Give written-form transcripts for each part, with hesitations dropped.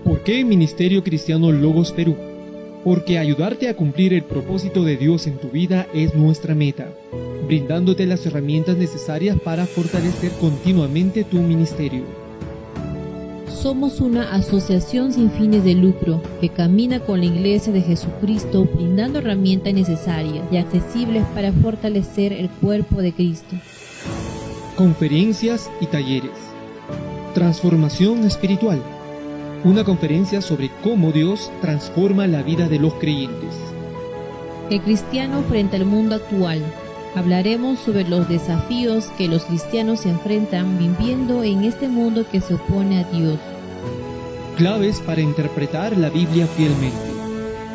¿Por qué Ministerio Cristiano Logos Perú? Porque ayudarte a cumplir el propósito de Dios en tu vida es nuestra meta, brindándote las herramientas necesarias para fortalecer continuamente tu ministerio. Somos una asociación sin fines de lucro que camina con la Iglesia de Jesucristo brindando herramientas necesarias y accesibles para fortalecer el cuerpo de Cristo. Conferencias y talleres. Transformación espiritual. Una conferencia sobre cómo Dios transforma la vida de los creyentes. El cristiano frente al mundo actual. Hablaremos sobre los desafíos que los cristianos se enfrentan viviendo en este mundo que se opone a Dios. Claves para interpretar la Biblia fielmente.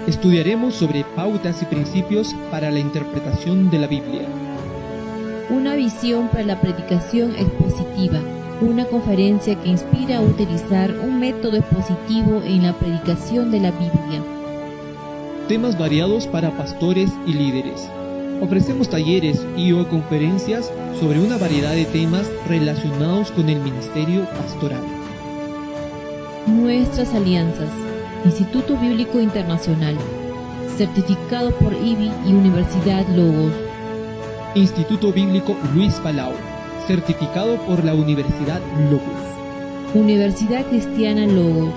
Estudiaremos sobre pautas y principios para la interpretación de la Biblia. Una visión para la predicación expositiva. Una conferencia que inspira a utilizar un método expositivo en la predicación de la Biblia. Temas variados para pastores y líderes. Ofrecemos talleres y/o conferencias sobre una variedad de temas relacionados con el ministerio pastoral. Nuestras alianzas. Instituto Bíblico Internacional, certificado por IBI y Universidad Logos. Instituto Bíblico Luis Palau, certificado por la Universidad Logos. Universidad Cristiana Logos,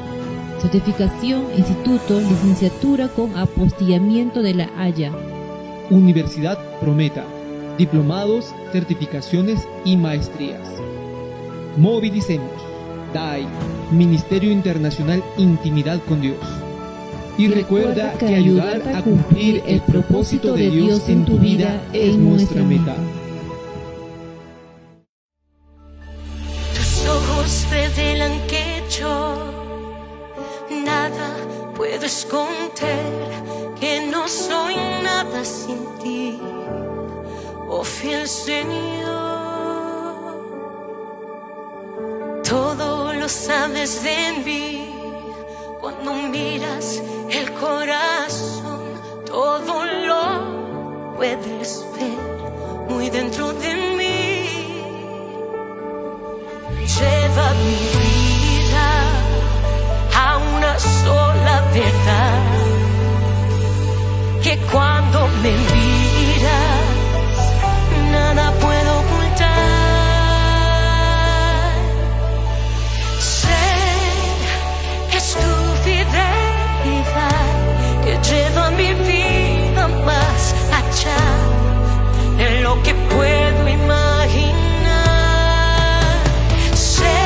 certificación, instituto, licenciatura con apostillamiento de la Haya. Universidad Prometa, diplomados, certificaciones y maestrías. Movilicemos, DAI, Ministerio Internacional Intimidad con Dios. Y recuerda que ayudar a cumplir el propósito de Dios en tu vida es nuestra meta. Tus ojos revelan que yo nada puedo esconder, que no soy nada sin ti, oh fiel Señor. Todo lo sabes de mí, cuando miras el corazón, todo lo puedes ver muy dentro de mí. Lleva mi vida a una sola verdad, que cuando me miras nada puedo ocultar. Sé que es tu fidelidad que lleva mi vida más allá de lo que puedo imaginar. Sé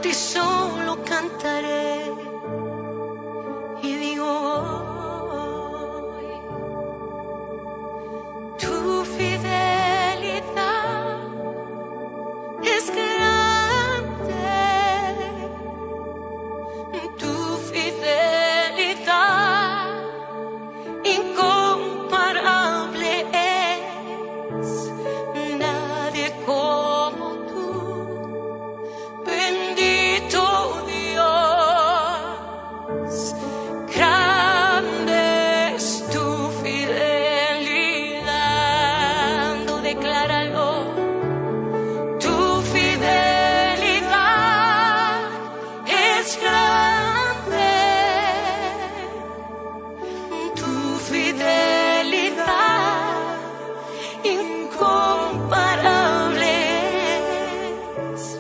ti solo cantaré y digo hoy, tu fidelidad es grande, tu fidelidad incomparable es, nadie como tú, bendito Dios, grande es tu fidelidad, no decláralo, tu fidelidad es grande, tu fidelidad incomparable es,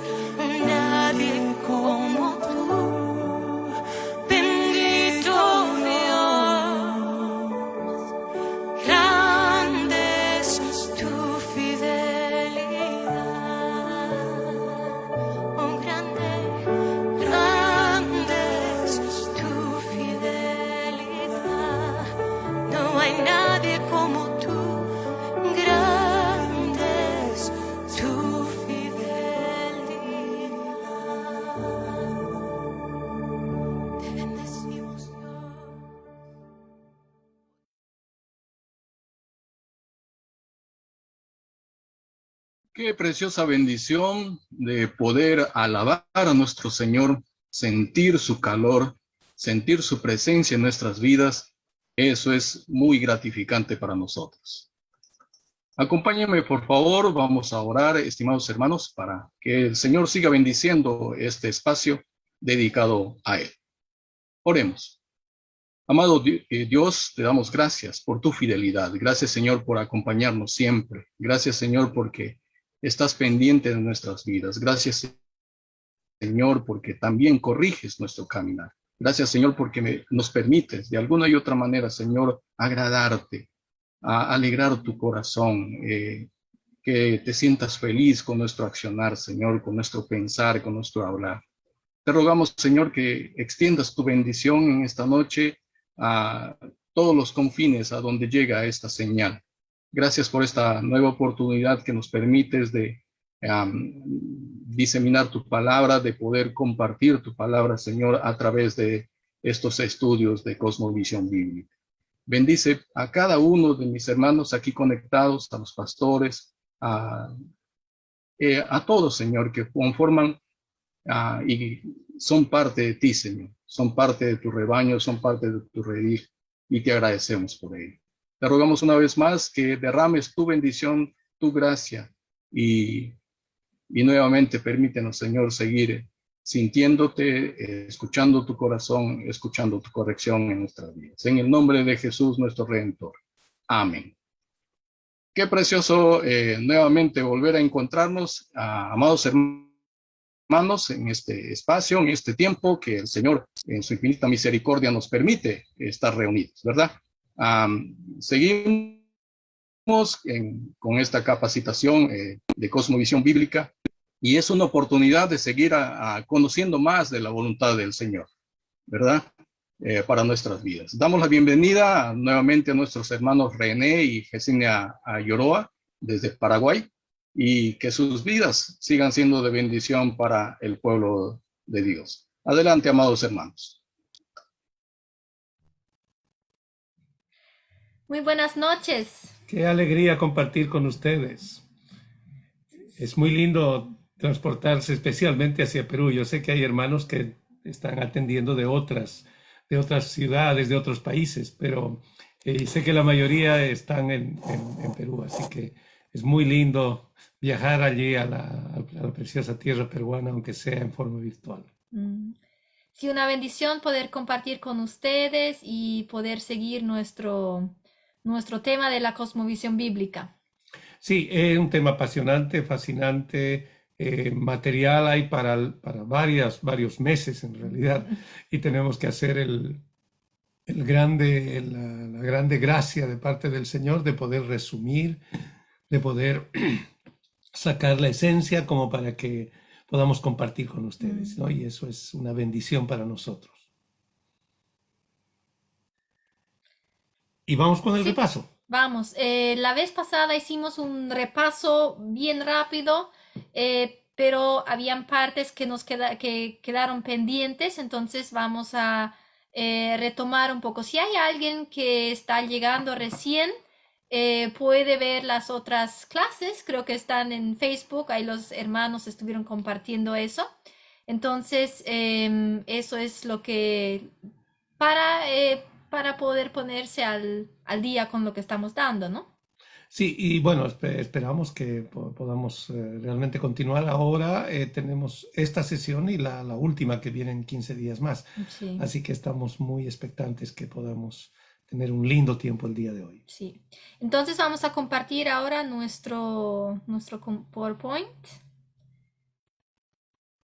nadie como tú, bendito Dios, grande es tu fidelidad, oh grande, grande es tu fidelidad, no hay nadie como tú, grande es tu fidelidad. Te bendecimos, Dios. Qué preciosa bendición de poder alabar a nuestro Señor, sentir su calor, sentir su presencia en nuestras vidas. Eso es muy gratificante para nosotros. Acompáñenme, por favor, vamos a orar, estimados hermanos, para que el Señor siga bendiciendo este espacio dedicado a Él. Oremos. Amado Dios, te damos gracias por tu fidelidad. Gracias, Señor, por acompañarnos siempre. Gracias, Señor, porque estás pendiente de nuestras vidas. Gracias, Señor, porque también corriges nuestro caminar. Gracias, Señor, porque nos permites de alguna y otra manera, Señor, agradarte, a alegrar tu corazón, que te sientas feliz con nuestro accionar, Señor, con nuestro pensar, con nuestro hablar. Te rogamos, Señor, que extiendas tu bendición en esta noche a todos los confines a donde llega esta señal. Gracias por esta nueva oportunidad que nos permites de diseminar tu palabra, de poder compartir tu palabra, Señor, a través de estos estudios de Cosmovisión Bíblica. Bendice a cada uno de mis hermanos aquí conectados, a los pastores, a todos, Señor, que conforman y son parte de ti, Señor. Son parte de tu rebaño, son parte de tu redil, y te agradecemos por ello. Te rogamos una vez más que derrames tu bendición, tu gracia, y nuevamente permítenos, Señor, seguir sintiéndote, escuchando tu corazón, escuchando tu corrección en nuestras vidas. En el nombre de Jesús, nuestro Redentor. Amén. Qué precioso nuevamente volver a encontrarnos, amados hermanos, en este espacio, en este tiempo que el Señor, en su infinita misericordia, nos permite estar reunidos, ¿verdad? Seguimos con esta capacitación de Cosmovisión Bíblica, y es una oportunidad de seguir conociendo más de la voluntad del Señor, ¿verdad? Para nuestras vidas. Damos la bienvenida nuevamente a nuestros hermanos René y Yesenia Ayoroa desde Paraguay, y que sus vidas sigan siendo de bendición para el pueblo de Dios. Adelante, amados hermanos. Muy buenas noches. Qué alegría compartir con ustedes. Es muy lindo transportarse especialmente hacia Perú. Yo sé que hay hermanos que están atendiendo de otras ciudades, de otros países, pero sé que la mayoría están en Perú, así que es muy lindo viajar allí a la preciosa tierra peruana, aunque sea en forma virtual. Sí, una bendición poder compartir con ustedes y poder seguir nuestro tema de la cosmovisión bíblica. Sí, es un tema apasionante, fascinante, material hay para varios meses en realidad, y tenemos que hacer la grande gracia de parte del Señor de poder resumir, de poder sacar la esencia como para que podamos compartir con ustedes, ¿no? Y eso es una bendición para nosotros. Y vamos con el Sí. repaso. Vamos, la vez pasada hicimos un repaso bien rápido, pero habían partes que que quedaron pendientes, entonces vamos a retomar un poco. Si hay alguien que está llegando recién, puede ver las otras clases, creo que están en Facebook, ahí los hermanos estuvieron compartiendo eso. Entonces, eso es lo que para poder ponerse al día con lo que estamos dando, ¿no? Sí, y bueno, esperamos que podamos realmente continuar ahora. Tenemos esta sesión y la última que viene en 15 días más. Sí, Así que estamos muy expectantes que podamos tener un lindo tiempo el día de hoy. sí. Entonces vamos a compartir ahora nuestro PowerPoint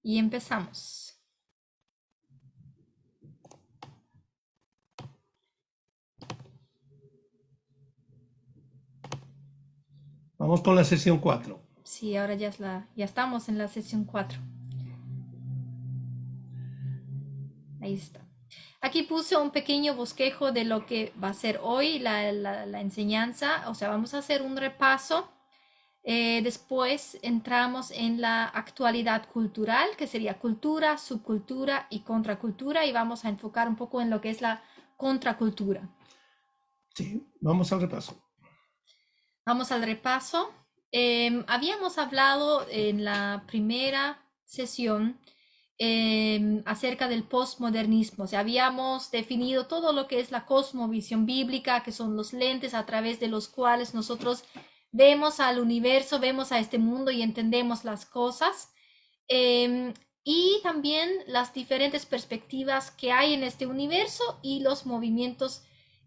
y empezamos. Vamos con la sesión 4. Sí, ahora ya estamos en la sesión 4. Ahí está. Aquí puse un pequeño bosquejo de lo que va a ser hoy la enseñanza. O sea, vamos a hacer un repaso. Después entramos en la actualidad cultural, que sería cultura, subcultura y contracultura. Y vamos a enfocar un poco en lo que es la contracultura. Sí, vamos al repaso. Vamos al repaso. Habíamos hablado en la primera sesión acerca del postmodernismo. O sea, habíamos definido todo lo que es la cosmovisión bíblica, que son los lentes a través de los cuales nosotros vemos al universo, vemos a este mundo y entendemos las cosas. Y también las diferentes perspectivas que hay en este universo y los movimientos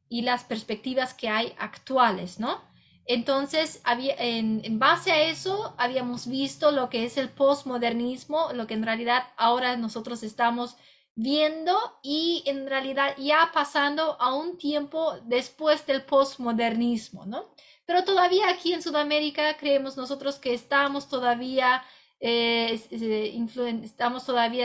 y las perspectivas que hay actuales, ¿no? Entonces, en base a eso, habíamos visto lo que es el postmodernismo, lo que en realidad ahora nosotros estamos viendo y en realidad ya pasando a un tiempo después del postmodernismo, ¿no? Pero todavía aquí en Sudamérica creemos nosotros que estamos todavía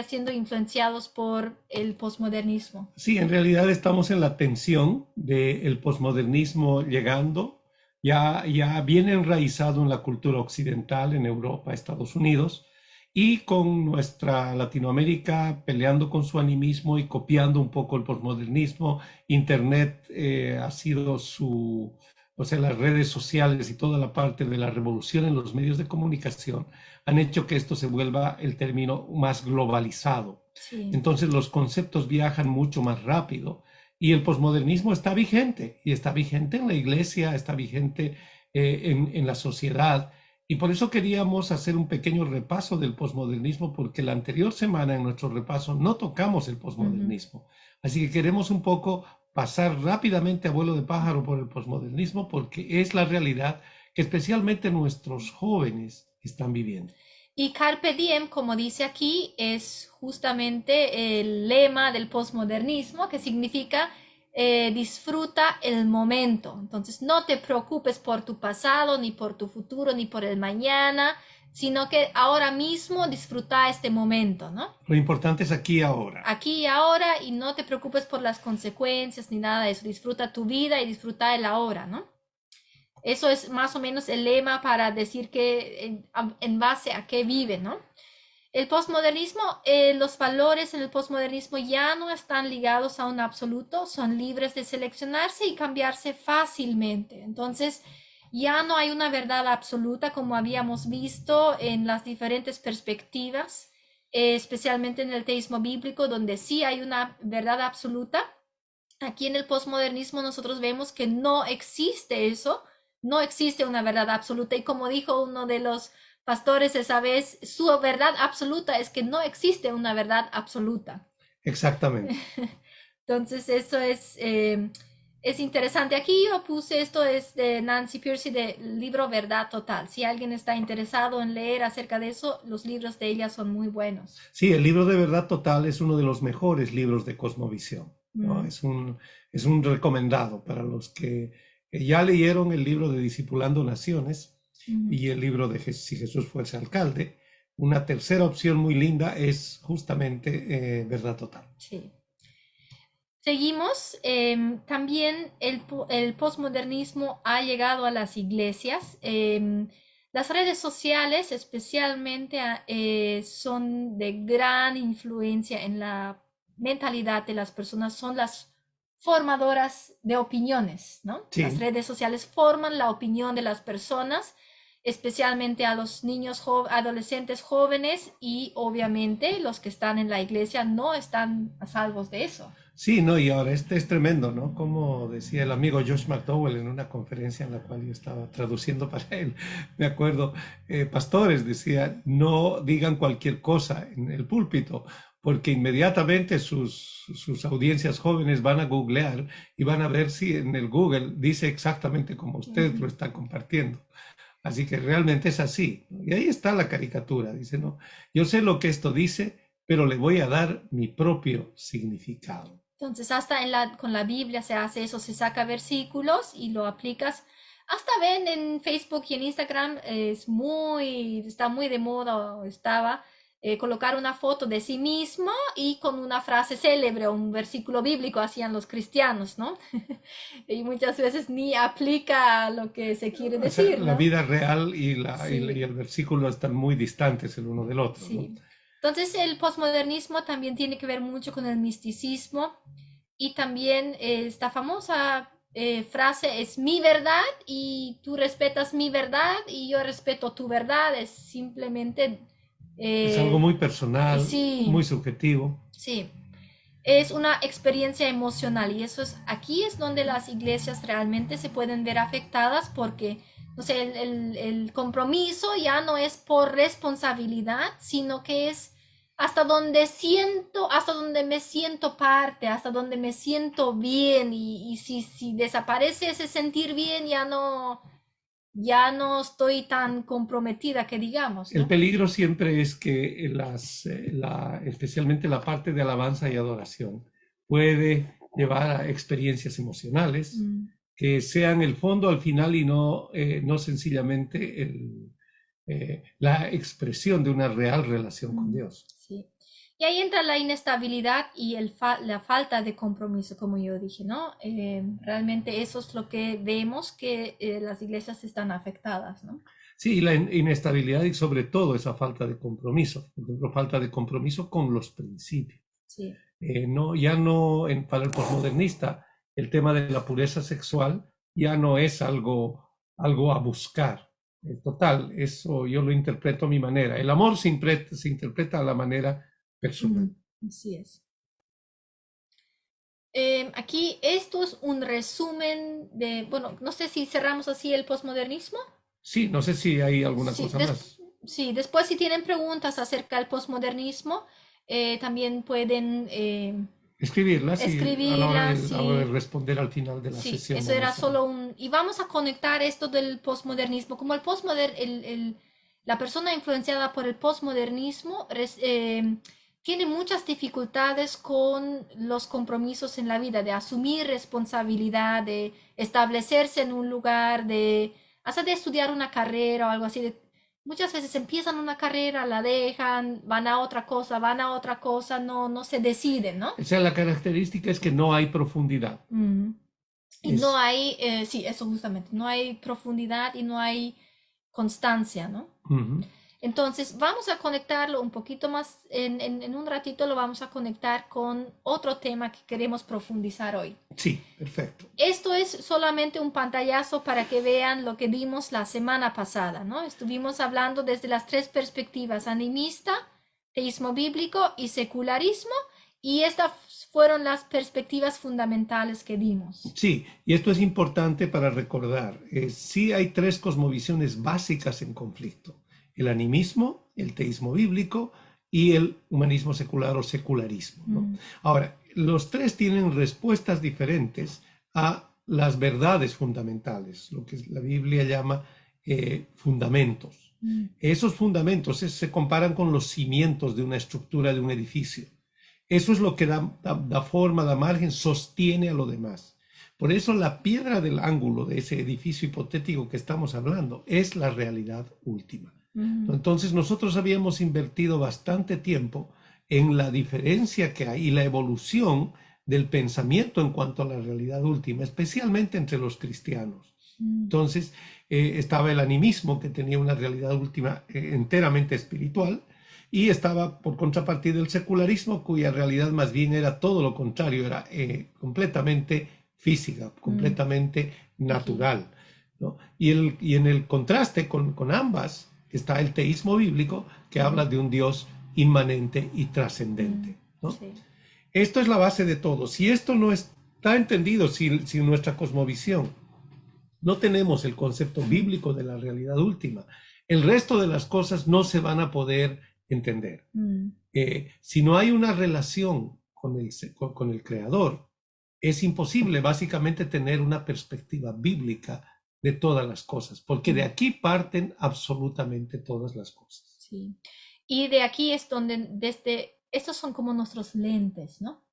siendo influenciados por el posmodernismo. Sí, en realidad estamos en la tensión del posmodernismo llegando. Ya viene enraizado en la cultura occidental, en Europa, Estados Unidos, y con nuestra Latinoamérica peleando con su animismo y copiando un poco el posmodernismo. Internet ha sido las redes sociales y toda la parte de la revolución en los medios de comunicación han hecho que esto se vuelva el término más globalizado. Sí. Entonces los conceptos viajan mucho más rápido. Y el posmodernismo está vigente, y está vigente en la iglesia, está vigente en la sociedad. Y por eso queríamos hacer un pequeño repaso del posmodernismo, porque la anterior semana en nuestro repaso no tocamos el posmodernismo. Así que queremos un poco pasar rápidamente a vuelo de pájaro por el posmodernismo, porque es la realidad que especialmente nuestros jóvenes están viviendo. Y Carpe Diem, como dice aquí, es justamente el lema del posmodernismo, que significa disfruta el momento. Entonces, no te preocupes por tu pasado, ni por tu futuro, ni por el mañana, sino que ahora mismo disfruta este momento, ¿no? Lo importante es aquí y ahora. Aquí y ahora, y no te preocupes por las consecuencias ni nada de eso. Disfruta tu vida y disfruta el ahora, ¿no? Eso es más o menos el lema para decir que en base a qué vive, ¿no? El posmodernismo, los valores en el posmodernismo ya no están ligados a un absoluto, son libres de seleccionarse y cambiarse fácilmente. Entonces, ya no hay una verdad absoluta como habíamos visto en las diferentes perspectivas, especialmente en el teísmo bíblico, donde sí hay una verdad absoluta. Aquí en el posmodernismo nosotros vemos que no existe eso. No existe una verdad absoluta, y como dijo uno de los pastores esa vez, su verdad absoluta es que no existe una verdad absoluta. Exactamente. Entonces eso es interesante. Aquí yo puse, esto es de Nancy Pearcey, del libro Verdad Total. Si alguien está interesado en leer acerca de eso, los libros de ella son muy buenos. Sí, el libro de Verdad Total es uno de los mejores libros de cosmovisión, ¿no? Es un recomendado para los que ya leyeron el libro de Discipulando Naciones y el libro de Si Jesús fuese alcalde. una tercera opción muy linda es justamente verdad total. Sí. Seguimos. También el posmodernismo ha llegado a las iglesias. Las redes sociales especialmente son de gran influencia en la mentalidad de las personas, son las formadoras de opiniones, ¿no? Sí. Las redes sociales forman la opinión de las personas, especialmente a los niños, adolescentes jóvenes, y obviamente los que están en la iglesia no están a salvos de eso. Sí, no, y ahora este es tremendo, ¿no? Como decía el amigo Josh McDowell en una conferencia en la cual yo estaba traduciendo para él, me acuerdo, pastores decía, no digan cualquier cosa en el púlpito, porque inmediatamente sus audiencias jóvenes van a googlear y van a ver si en el Google dice exactamente como usted lo está compartiendo. Así que realmente es así. Y ahí está la caricatura, dice, no, yo sé lo que esto dice, pero le voy a dar mi propio significado. Entonces, hasta con la Biblia se hace eso, se saca versículos y lo aplicas. Hasta ven en Facebook y en Instagram, está muy de moda, o estaba, colocar una foto de sí mismo y con una frase célebre o un versículo bíblico, hacían los cristianos, ¿no? Y muchas veces ni aplica lo que se quiere decir, La ¿no? vida real y Sí. el versículo están muy distantes el uno del otro, Sí. ¿no? Entonces el posmodernismo también tiene que ver mucho con el misticismo, y también esta famosa frase es mi verdad y tú respetas mi verdad y yo respeto tu verdad. Es simplemente Es algo muy personal, sí. muy subjetivo. Sí, es una experiencia emocional, y aquí es donde las iglesias realmente se pueden ver afectadas, porque no sé, el compromiso ya no es por responsabilidad, sino que es hasta donde me siento parte, hasta donde me siento bien, y si desaparece ese sentir bien, ya no estoy tan comprometida, que digamos, ¿no? El peligro siempre es que especialmente la parte de alabanza y adoración puede llevar a experiencias emocionales que sean el fondo al final y no sencillamente la expresión de una real relación con Dios. Sí. Y ahí entra la inestabilidad y la falta de compromiso, como yo dije, ¿no? Realmente eso es lo que vemos, que las iglesias están afectadas, ¿no? Sí, la inestabilidad y sobre todo esa falta de compromiso, por ejemplo, falta de compromiso con los principios. Sí. Para el posmodernista, el tema de la pureza sexual ya no es algo a buscar. Total, eso yo lo interpreto a mi manera. El amor se interpreta a la manera personal. Así es. Aquí esto es un resumen de, bueno, no sé si cerramos así el posmodernismo. Sí, no sé si hay alguna Sí, cosa más. Sí, después si tienen preguntas acerca del posmodernismo, también pueden escribirlas y a la hora sí. de responder al final de la Sí, sesión. eso era solo y vamos a conectar esto del posmodernismo, como la persona influenciada por el posmodernismo tiene muchas dificultades con los compromisos en la vida, de asumir responsabilidad, de establecerse en un lugar, hasta de estudiar una carrera o algo así. Muchas veces empiezan una carrera, la dejan, van a otra cosa, no se deciden, ¿no? O sea, la característica es que no hay profundidad. Y no hay, sí, eso justamente, no hay profundidad y no hay constancia, ¿no? Entonces, vamos a conectarlo un poquito más, en un ratito lo vamos a conectar con otro tema que queremos profundizar hoy. Sí, perfecto. Esto es solamente un pantallazo para que vean lo que vimos la semana pasada, ¿no? Estuvimos hablando desde las tres perspectivas: animista, teísmo bíblico y secularismo, y estas fueron las perspectivas fundamentales que vimos. Sí, y esto es importante para recordar. Sí hay tres cosmovisiones básicas en conflicto: el animismo, el teísmo bíblico y el humanismo secular o secularismo, ¿no? Ahora, los tres tienen respuestas diferentes a las verdades fundamentales, lo que la Biblia llama fundamentos. Esos fundamentos se comparan con los cimientos de una estructura, de un edificio. Eso es lo que da forma, da margen, sostiene a lo demás. Por eso la piedra del ángulo de ese edificio hipotético que estamos hablando es la realidad última. Ujú. Entonces nosotros habíamos invertido bastante tiempo en la diferencia que hay y la evolución del pensamiento en cuanto a la realidad última, especialmente entre los cristianos. Mm. Entonces estaba el animismo, que tenía una realidad última enteramente espiritual, y estaba por contrapartida el secularismo, cuya realidad más bien era todo lo contrario, era completamente física, completamente natural, ¿no? Y en el contraste con ambas está el teísmo bíblico, que habla de un Dios inmanente y trascendente, ¿no? Sí. Esto es la base de todo. Si esto no está entendido, si nuestra cosmovisión no tenemos el concepto bíblico de la realidad última, el resto de las cosas no se van a poder entender. Si no hay una relación con el Creador, es imposible básicamente tener una perspectiva bíblica de todas las cosas, porque de aquí parten absolutamente todas las cosas. Sí. Y de aquí es donde, estos son como nuestros lentes, ¿no?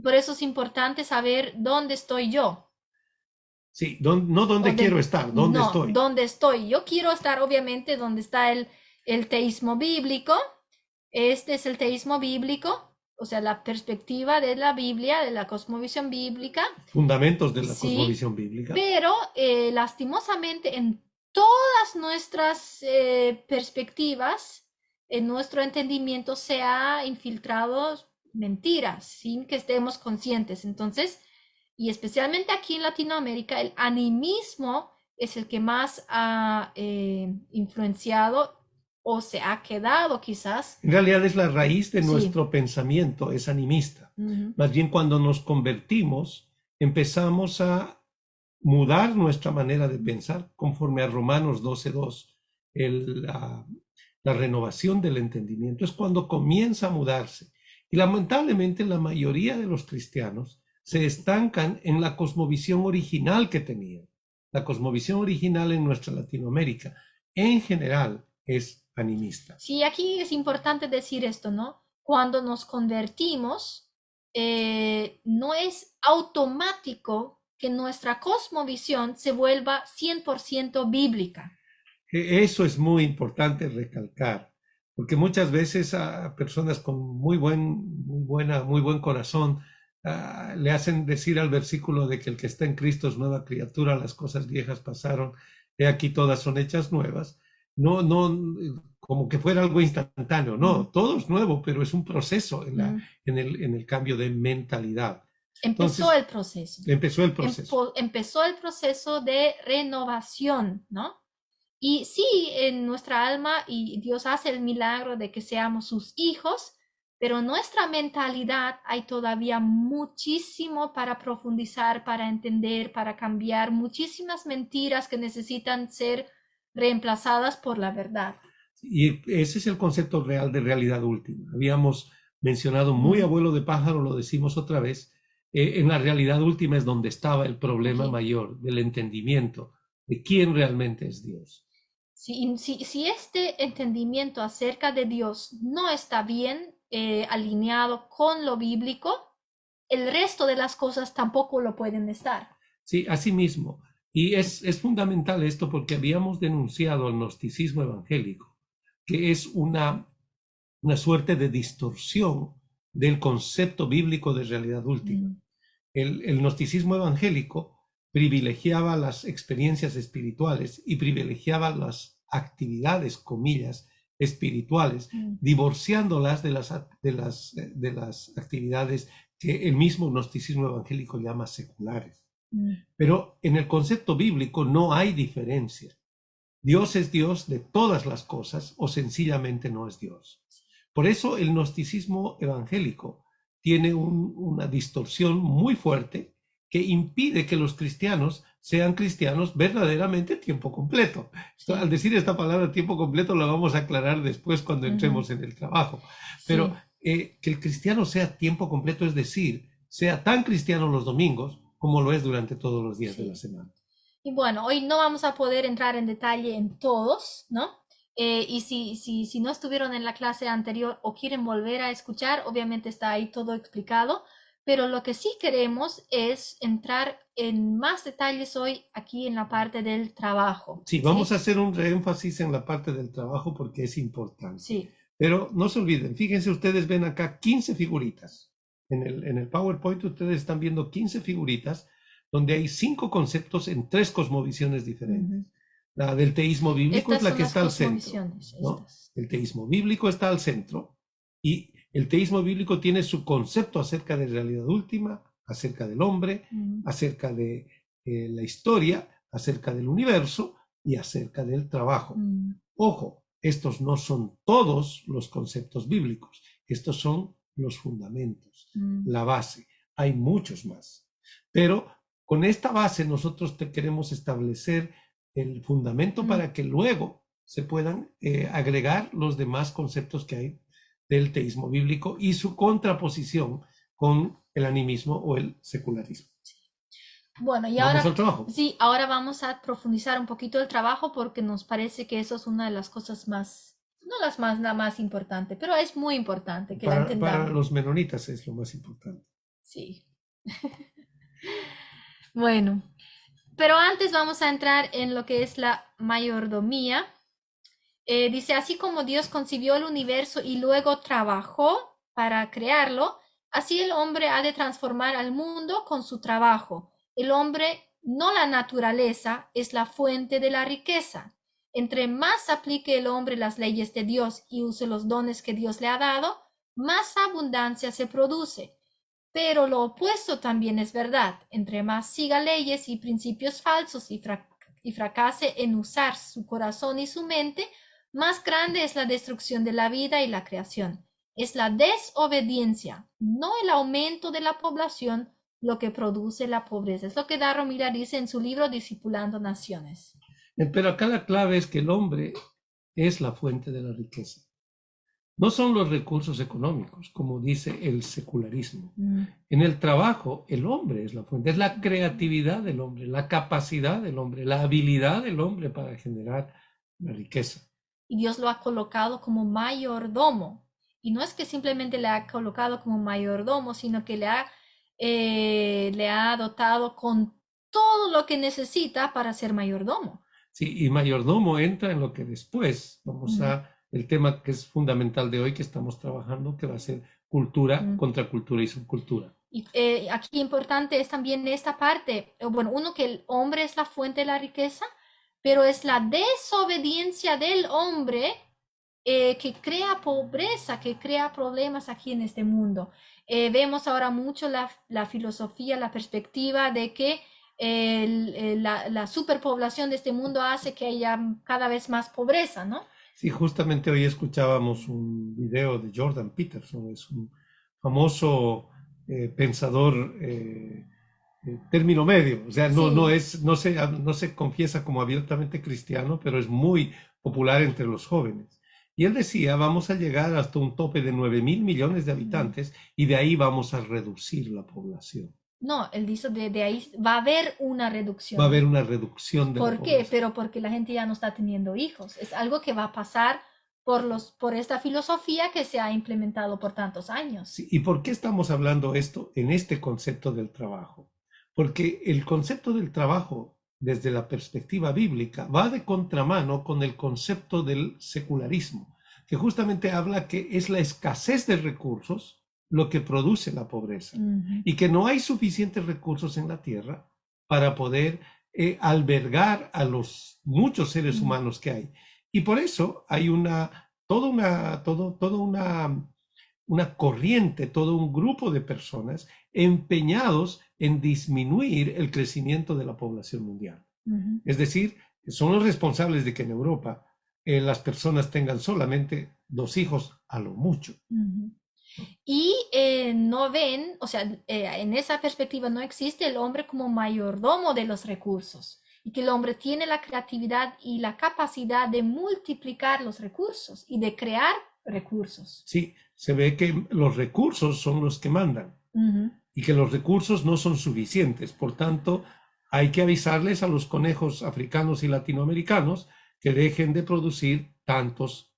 Por eso es importante saber dónde estoy yo. Sí, no dónde quiero estar, dónde no, estoy. dónde estoy. Yo quiero estar, obviamente, donde está el teísmo bíblico. Este es el teísmo bíblico, o sea, la perspectiva de la Biblia, de la cosmovisión bíblica. Fundamentos de la Sí, cosmovisión bíblica. Pero lastimosamente en todas nuestras perspectivas, en nuestro entendimiento se ha infiltrado mentiras sin que estemos conscientes. Entonces, y especialmente aquí en Latinoamérica, el animismo es el que más ha influenciado o se ha quedado quizás. En realidad es la raíz de Sí. nuestro pensamiento, es animista. Ujú. Más bien cuando nos convertimos, empezamos a mudar nuestra manera de pensar conforme a Romanos 12:2. La renovación del entendimiento es cuando comienza a mudarse. Y lamentablemente la mayoría de los cristianos se estancan en la cosmovisión original que tenían. La cosmovisión original en nuestra Latinoamérica, en general, es animista. Sí, aquí es importante decir esto, ¿no? Cuando nos convertimos, no es automático que nuestra cosmovisión se vuelva 100% bíblica. Eso es muy importante recalcar, porque muchas veces a personas con muy buen corazón le hacen decir al versículo de que el que está en Cristo es nueva criatura, las cosas viejas pasaron, he aquí todas son hechas nuevas. No, como que fuera algo instantáneo, no, todo es nuevo, pero es un proceso en el cambio de mentalidad. Empezó Entonces, el proceso. Empezó el proceso. Empezó el proceso de renovación, ¿no? Y sí, en nuestra alma, y Dios hace el milagro de que seamos sus hijos, pero en nuestra mentalidad hay todavía muchísimo para profundizar, para entender, para cambiar, muchísimas mentiras que necesitan ser reemplazadas por la verdad. Y ese es el concepto real de realidad última. Habíamos mencionado muy abuelo de pájaro, lo decimos otra vez, en la realidad última es donde estaba el problema mayor del entendimiento de quién realmente es Dios. Si este entendimiento acerca de Dios no está bien alineado con lo bíblico, el resto de las cosas tampoco lo pueden estar. Sí, así mismo. Y es fundamental esto porque habíamos denunciado el gnosticismo evangélico, que es una suerte de distorsión del concepto bíblico de realidad última. El gnosticismo evangélico privilegiaba las experiencias espirituales y privilegiaba las actividades, comillas, espirituales, divorciándolas de las actividades que el mismo gnosticismo evangélico llama seculares. Pero en el concepto bíblico no hay diferencia. Dios es Dios de todas las cosas o sencillamente no es Dios. Por eso el gnosticismo evangélico tiene una distorsión muy fuerte que impide que los cristianos sean cristianos verdaderamente tiempo completo. Al decir esta palabra tiempo completo la vamos a aclarar después cuando entremos en el trabajo. Pero que el cristiano sea tiempo completo, es decir, sea tan cristiano los domingos como lo es durante todos los días de la semana. Y bueno, hoy no vamos a poder entrar en detalle en todos, ¿no? Y si no estuvieron en la clase anterior o quieren volver a escuchar, obviamente está ahí todo explicado, pero lo que sí queremos es entrar en más detalles hoy aquí en la parte del trabajo. Sí, vamos a hacer un énfasis en la parte del trabajo porque es importante. Sí. Pero no se olviden, fíjense, ustedes ven acá 15 figuritas. En el PowerPoint ustedes están viendo 15 figuritas donde hay 5 conceptos en 3 cosmovisiones diferentes. La del teísmo bíblico Estas es la son que las está al centro, cosmovisiones, ¿no? estas. El teísmo bíblico está al centro y el teísmo bíblico tiene su concepto acerca de realidad última, acerca del hombre, acerca de la historia, acerca del universo y acerca del trabajo. Ojo, estos no son todos los conceptos bíblicos, estos son los fundamentos, la base. Hay muchos más, pero con esta base nosotros queremos establecer el fundamento para que luego se puedan agregar los demás conceptos que hay del teísmo bíblico y su contraposición con el animismo o el secularismo. Bueno, y Vamos ahora, al trabajo. sí, ahora vamos a profundizar un poquito el trabajo porque nos parece que eso es una de las cosas más, no la más importante, pero es muy importante que la entendamos. Para los menonitas es lo más importante. Sí. Bueno, pero antes vamos a entrar en lo que es la mayordomía. Dice, así como Dios concibió el universo y luego trabajó para crearlo, así el hombre ha de transformar al mundo con su trabajo. El hombre, no la naturaleza, es la fuente de la riqueza. Entre más aplique el hombre las leyes de Dios y use los dones que Dios le ha dado, más abundancia se produce. Pero lo opuesto también es verdad. Entre más siga leyes y principios falsos y fracase en usar su corazón y su mente, más grande es la destrucción de la vida y la creación. Es la desobediencia, no el aumento de la población, lo que produce la pobreza. Es lo que Darro Miller dice en su libro Discipulando Naciones. Pero acá la clave es que el hombre es la fuente de la riqueza. No son los recursos económicos, como dice el secularismo. En el trabajo, el hombre es la fuente, es la creatividad del hombre, la capacidad del hombre, la habilidad del hombre para generar la riqueza. Y Dios lo ha colocado como mayordomo. Y no es que simplemente le ha colocado como mayordomo, sino que le ha dotado con todo lo que necesita para ser mayordomo. Sí, y mayordomo entra en lo que después vamos a, el tema que es fundamental de hoy que estamos trabajando, que va a ser cultura, contracultura y subcultura. Y aquí importante es también esta parte, bueno, uno, que el hombre es la fuente de la riqueza, pero es la desobediencia del hombre que crea pobreza, que crea problemas aquí en este mundo. Vemos ahora mucho la filosofía, la perspectiva de que la superpoblación de este mundo hace que haya cada vez más pobreza, ¿no? Sí, justamente hoy escuchábamos un video de Jordan Peterson, es un famoso pensador término medio, o sea, no se confiesa como abiertamente cristiano, pero es muy popular entre los jóvenes. Y él decía, vamos a llegar hasta un tope de 9.000 millones de habitantes y de ahí vamos a reducir la población. No, él dice de ahí va a haber una reducción. Va a haber una reducción de la ¿Por qué? población. Pero porque la gente ya no está teniendo hijos. Es algo que va a pasar por esta filosofía que se ha implementado por tantos años. Sí, ¿y por qué estamos hablando esto en este concepto del trabajo? Porque el concepto del trabajo, desde la perspectiva bíblica, va de contramano con el concepto del secularismo, que justamente habla que es la escasez de recursos lo que produce la pobreza y que no hay suficientes recursos en la tierra para poder albergar a los muchos seres humanos que hay. Y por eso hay toda una corriente, todo un grupo de personas empeñados en disminuir el crecimiento de la población mundial. Es decir, son los responsables de que en Europa las personas tengan solamente 2 hijos a lo mucho. Y no ven, o sea, en esa perspectiva no existe el hombre como mayordomo de los recursos, y que el hombre tiene la creatividad y la capacidad de multiplicar los recursos y de crear recursos. Sí, se ve que los recursos son los que mandan y que los recursos no son suficientes. Por tanto, hay que avisarles a los conejos africanos y latinoamericanos que dejen de producir tantos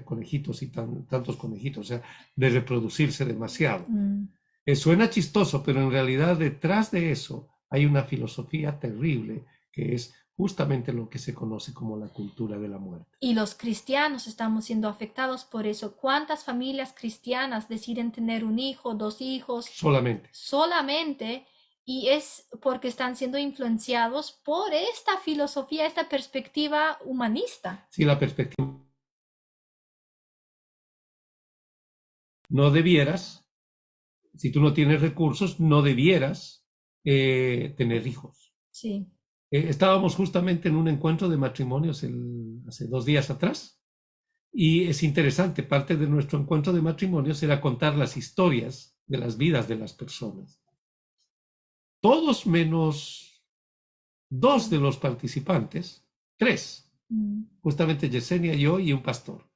conejitos y tantos conejitos, o sea, de reproducirse demasiado. Suena chistoso, pero en realidad detrás de eso hay una filosofía terrible que es justamente lo que se conoce como la cultura de la muerte. Y los cristianos estamos siendo afectados por eso. ¿Cuántas familias cristianas deciden tener un hijo, 2 hijos Solamente. Y es porque están siendo influenciados por esta filosofía, esta perspectiva humanista? Sí, la perspectiva. No debieras, si tú no tienes recursos, no debieras tener hijos. Sí. Estábamos justamente en un encuentro de matrimonios hace 2 días atrás, y es interesante, parte de nuestro encuentro de matrimonios era contar las historias de las vidas de las personas. Todos menos 2 de los participantes, 3, justamente Yesenia, yo y un pastor,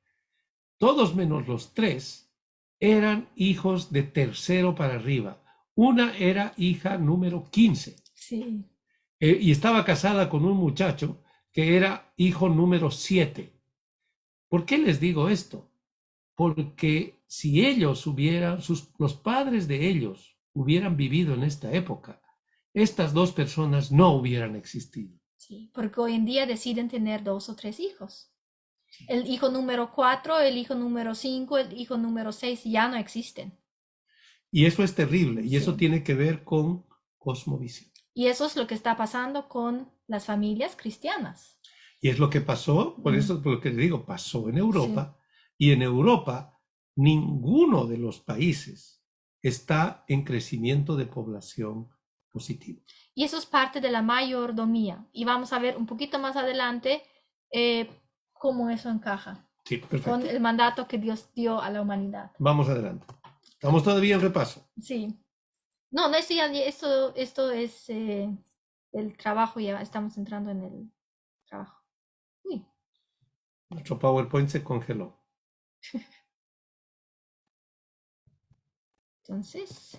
todos menos los 3 eran hijos de tercero para arriba. Una era hija número 15. Sí. Y estaba casada con un muchacho que era hijo número 7. ¿Por qué les digo esto? Porque si ellos los padres de ellos hubieran vivido en esta época, estas 2 personas no hubieran existido. Sí, porque hoy en día deciden tener 2 o 3 hijos. El hijo número 4, el hijo número 5, el hijo número 6 ya no existen. Y eso es terrible, y eso Sí. tiene que ver con cosmovisión. Y eso es lo que está pasando con las familias cristianas. Y es lo que pasó, por eso es lo que le digo, pasó en Europa, y en Europa ninguno de los países está en crecimiento de población positivo. Y eso es parte de la mayordomía. Y vamos a ver un poquito más adelante cómo eso encaja Sí, perfecto. con el mandato que Dios dio a la humanidad. Vamos adelante. Estamos todavía en repaso. Sí. No, esto es el trabajo, ya estamos entrando en el trabajo. Uy. Nuestro PowerPoint se congeló. Entonces,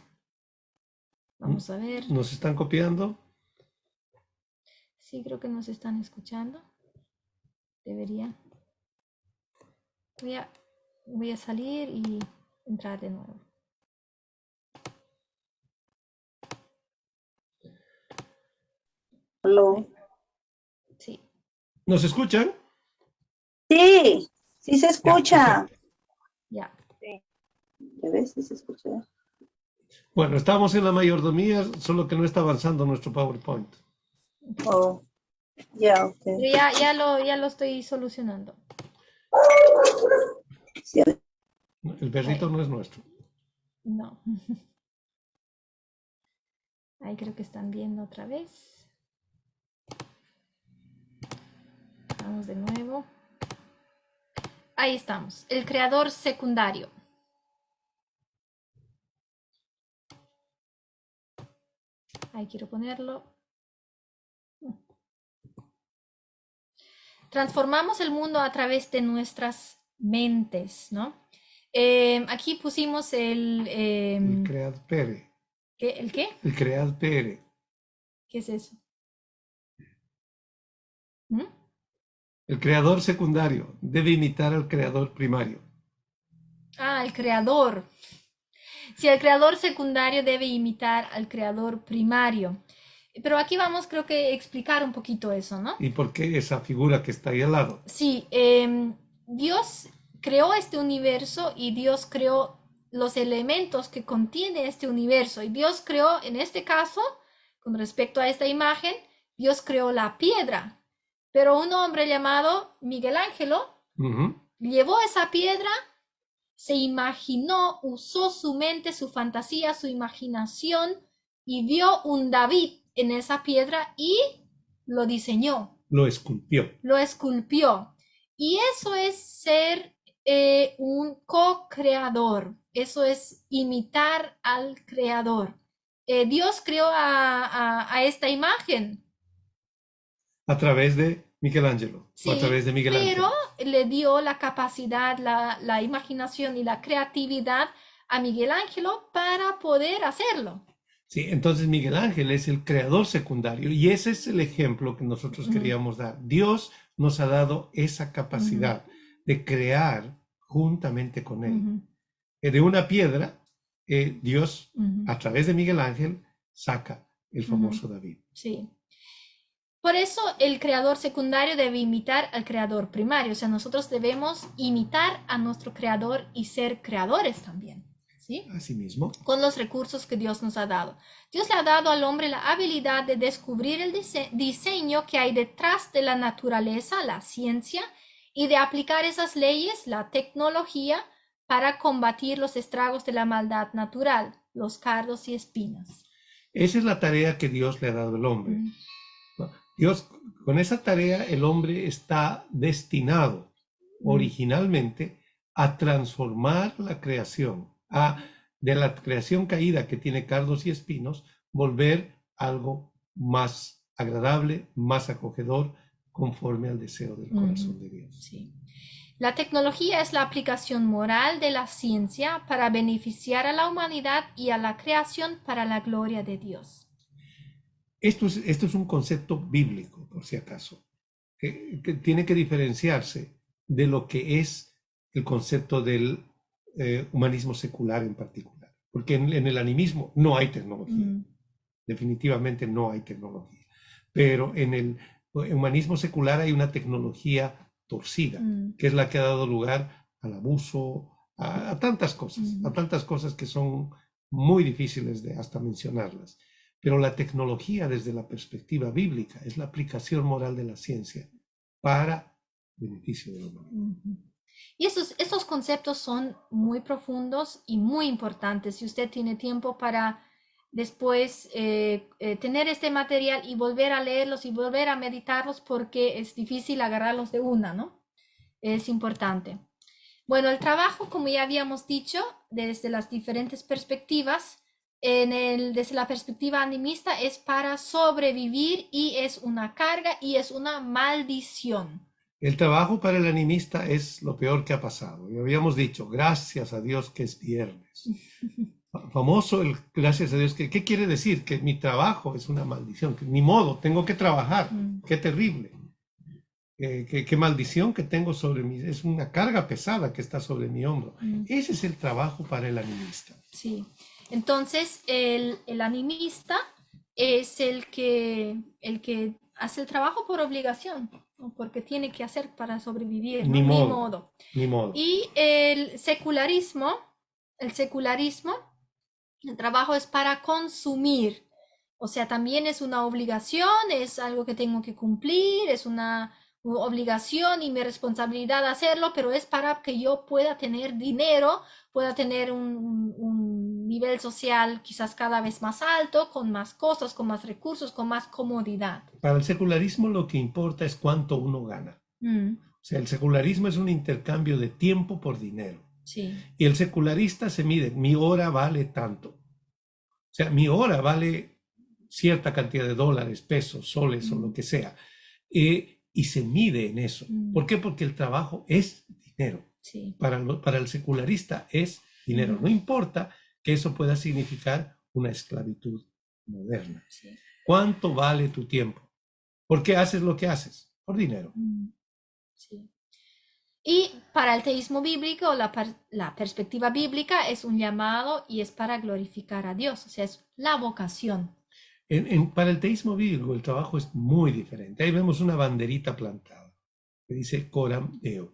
vamos a ver. ¿Nos están copiando? Sí, creo que nos están escuchando. Debería. Voy a salir y entrar de nuevo. Aló. Sí. ¿Nos escuchan? Sí, sí se escucha. Ya. ¿Ya ves? Sí se escucha. Bueno, estamos en la mayordomía, solo que no está avanzando nuestro PowerPoint. Oh, ya, ok. Pero ya lo estoy solucionando. Sí, El perrito no es nuestro. No. Ahí creo que están viendo otra vez. Vamos de nuevo. Ahí estamos. El creador secundario. Ahí quiero ponerlo. Transformamos el mundo a través de nuestras mentes, ¿no? Aquí pusimos El cread pere. ¿El qué? El cread pere. ¿Qué es eso? El creador secundario debe imitar al creador primario. Ah, el creador. Si el creador secundario debe imitar al creador primario. Pero aquí vamos, creo que, a explicar un poquito eso, ¿no? ¿Y por qué esa figura que está ahí al lado? Sí, Dios creó este universo y Dios creó los elementos que contiene este universo. Y Dios creó, en este caso, con respecto a esta imagen, Dios creó la piedra. Pero un hombre llamado Miguel Ángelo llevó esa piedra, se imaginó, usó su mente, su fantasía, su imaginación y vio un David en esa piedra y lo diseñó. Lo esculpió. Lo esculpió. Y eso es ser un co-creador. Eso es imitar al creador. Dios creó a esta imagen. A través de Michelangelo. Sí, o a través de Miguel Ángel. pero le dio la capacidad, la imaginación y la creatividad a Miguel Ángelo para poder hacerlo. Sí, entonces Miguel Ángel es el creador secundario y ese es el ejemplo que nosotros queríamos dar. Dios nos ha dado esa capacidad de crear juntamente con él. De una piedra Dios, Ujú. a través de Miguel Ángel, saca el famoso David. Sí. Por eso el creador secundario debe imitar al creador primario. O sea, nosotros debemos imitar a nuestro creador y ser creadores también. ¿Sí? Asimismo, Con los recursos que Dios nos ha dado. Dios le ha dado al hombre la habilidad de descubrir el diseño que hay detrás de la naturaleza, la ciencia, y de aplicar esas leyes, la tecnología, para combatir los estragos de la maldad natural, los cardos y espinas. esa es la tarea que Dios le ha dado al hombre. Mm. ¿No? Dios, con esa tarea, el hombre está destinado originalmente a transformar la creación, de la creación caída que tiene cardos y espinos, volver algo más agradable, más acogedor, conforme al deseo del corazón de Dios. Sí. La tecnología es la aplicación moral de la ciencia para beneficiar a la humanidad y a la creación para la gloria de Dios. Esto es un concepto bíblico, por si acaso, que tiene que diferenciarse de lo que es el concepto del humanismo secular en particular. Porque en el animismo no hay tecnología. Definitivamente no hay tecnología. Pero en el humanismo secular hay una tecnología torcida, que es la que ha dado lugar al abuso, a tantas cosas que son muy difíciles de hasta mencionarlas. Pero la tecnología desde la perspectiva bíblica es la aplicación moral de la ciencia para beneficio de la humanidad. Y estos conceptos son muy profundos y muy importantes. Si usted tiene tiempo para después tener este material y volver a leerlos y volver a meditarlos, porque es difícil agarrarlos de una, ¿no? Es importante. Bueno, el trabajo, como ya habíamos dicho, desde las diferentes perspectivas, desde la perspectiva animista, es para sobrevivir y es una carga y es una maldición. El trabajo para el animista es lo peor que ha pasado. Y habíamos dicho, gracias a Dios que es viernes. Famoso el gracias a Dios. ¿Qué quiere decir? Que mi trabajo es una maldición. Que ni modo, tengo que trabajar. Qué terrible. Qué maldición que tengo sobre mí. Es una carga pesada que está sobre mi hombro. Ese es el trabajo para el animista. Sí. Entonces, el animista es el que hace el trabajo por obligación, ¿no? Porque tiene que hacer para sobrevivir, ¿no? Ni modo. Y el secularismo, el trabajo es para consumir. O sea, también es una obligación, es algo que tengo que cumplir, es una obligación y mi responsabilidad hacerlo, pero es para que yo pueda tener dinero, pueda tener un nivel social quizás cada vez más alto, con más cosas, con más recursos, con más comodidad. Para el secularismo lo que importa es cuánto uno gana. O sea, el secularismo es un intercambio de tiempo por dinero. Sí. Y el secularista se mide, mi hora vale tanto. O sea, mi hora vale cierta cantidad de dólares, pesos, soles o lo que sea. Y se mide en eso. ¿Por qué? Porque el trabajo es dinero. Sí. Para el secularista es dinero. No importa que eso pueda significar una esclavitud moderna. Sí. ¿Cuánto vale tu tiempo? ¿Por qué haces lo que haces? Por dinero. Sí. Y para el teísmo bíblico, la perspectiva bíblica es un llamado y es para glorificar a Dios. O sea, es la vocación. Para el teísmo bíblico el trabajo es muy diferente. Ahí vemos una banderita plantada que dice Coram Deo.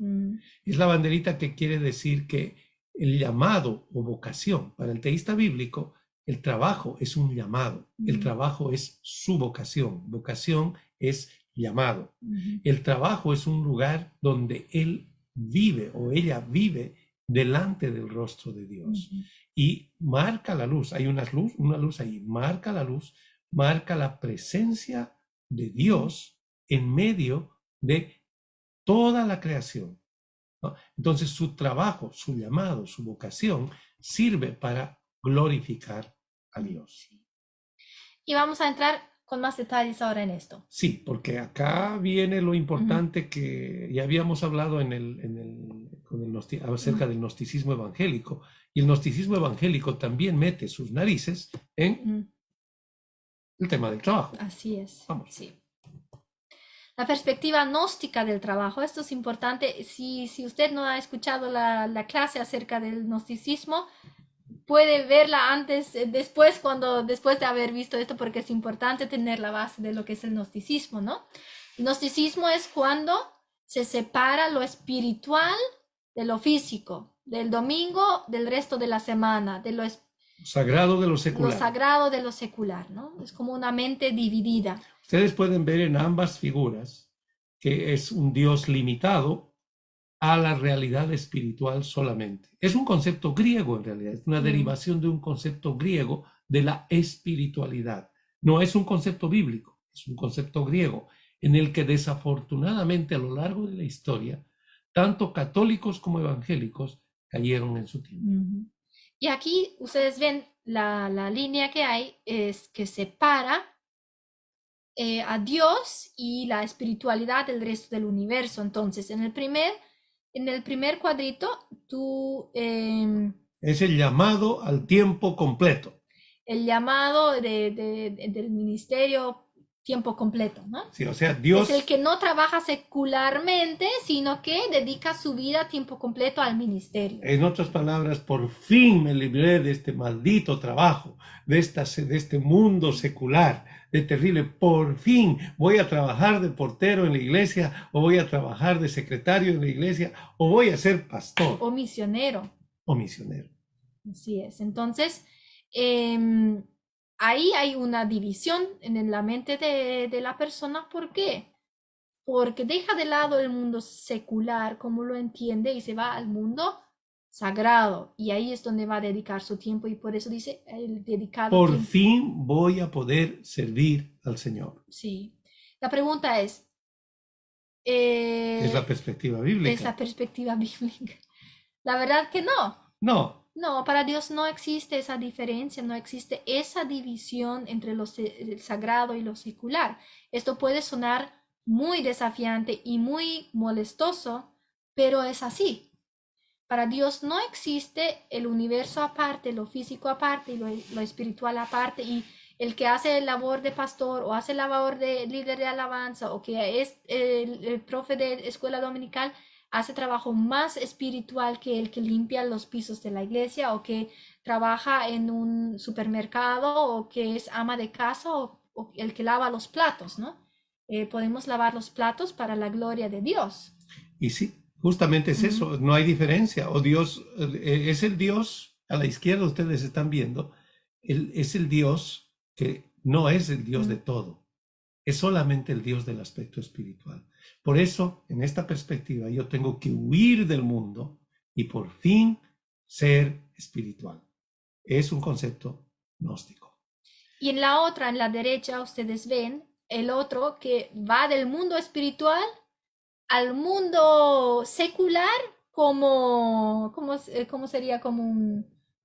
Es la banderita que quiere decir que el llamado o vocación para el teísta bíblico, el trabajo es un llamado. El trabajo es su vocación. Vocación es llamado. El trabajo es un lugar donde él vive o ella vive delante del rostro de Dios y marca la luz. Hay una luz ahí, marca la luz, marca la presencia de Dios en medio de toda la creación, ¿no? Entonces su trabajo, su llamado, su vocación sirve para glorificar a Dios. Y vamos a entrar con más detalles ahora en esto. Sí, porque acá viene lo importante que ya habíamos hablado acerca del gnosticismo evangélico. Y el gnosticismo evangélico también mete sus narices en el tema del trabajo. Así es. Vamos. Sí. La perspectiva gnóstica del trabajo, esto es importante. Si usted no ha escuchado la clase acerca del gnosticismo, puede verla antes, después de haber visto esto, porque es importante tener la base de lo que es el gnosticismo, ¿no? El gnosticismo es cuando se separa lo espiritual de lo físico, del domingo, del resto de la semana, de lo Sagrado de lo secular. sagrado de lo secular, ¿no? Es como una mente dividida. Ustedes pueden ver en ambas figuras que es un Dios limitado a la realidad espiritual solamente. Es un concepto griego en realidad, es una derivación de un concepto griego de la espiritualidad. No es un concepto bíblico, es un concepto griego en el que desafortunadamente a lo largo de la historia, tanto católicos como evangélicos cayeron en su tiempo. Y aquí ustedes ven la línea que hay, es que separa a Dios y la espiritualidad del resto del universo. Entonces, en el primer cuadrito, es el llamado al tiempo completo. El llamado del ministerio tiempo completo, ¿no? Sí, o sea, Dios es el que no trabaja secularmente, sino que dedica su vida a tiempo completo al ministerio. En otras palabras, por fin me libré de este maldito trabajo, de este mundo secular, de terrible. Por fin voy a trabajar de portero en la iglesia, o voy a trabajar de secretario en la iglesia, o voy a ser pastor. O misionero. O misionero. Así es. Entonces, ahí hay una división en la mente de la persona. ¿Por qué? Porque deja de lado el mundo secular, como lo entiende, y se va al mundo sagrado. Y ahí es donde va a dedicar su tiempo. Y por eso dice, el dedicado Por tiempo. fin voy a poder servir al Señor. Sí. La pregunta es... es la perspectiva bíblica. Es la perspectiva bíblica. La verdad que no. No. No, para Dios no existe esa diferencia, no existe esa división entre el sagrado y lo secular. Esto puede sonar muy desafiante y muy molestoso, pero es así. Para Dios no existe el universo aparte, lo físico aparte y lo espiritual aparte, y el que hace labor de pastor o hace labor de líder de alabanza o que es el profe de escuela dominical hace trabajo más espiritual que el que limpia los pisos de la iglesia o que trabaja en un supermercado o que es ama de casa o el que lava los platos, ¿no? Podemos lavar los platos para la gloria de Dios. Y sí, justamente es eso, no hay diferencia. O Dios es el Dios, a la izquierda ustedes están viendo, es el Dios que no es el Dios de todo, es solamente el Dios del aspecto espiritual. Por eso, en esta perspectiva, yo tengo que huir del mundo y por fin ser espiritual. Es un concepto gnóstico. Y en la otra, en la derecha, ustedes ven el otro que va del mundo espiritual al mundo secular como ¿cómo sería? Como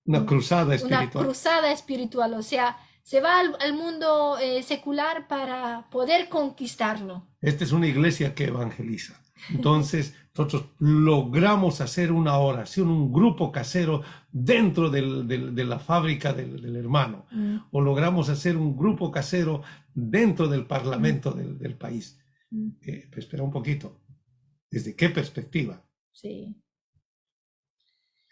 una cruzada espiritual. Una cruzada espiritual, o sea, se va al mundo secular para poder conquistarlo. Esta es una iglesia que evangeliza. Entonces, nosotros logramos hacer una oración, un grupo casero dentro de la fábrica del hermano. O logramos hacer un grupo casero dentro del parlamento del país. Pero espera un poquito. ¿Desde qué perspectiva? Sí.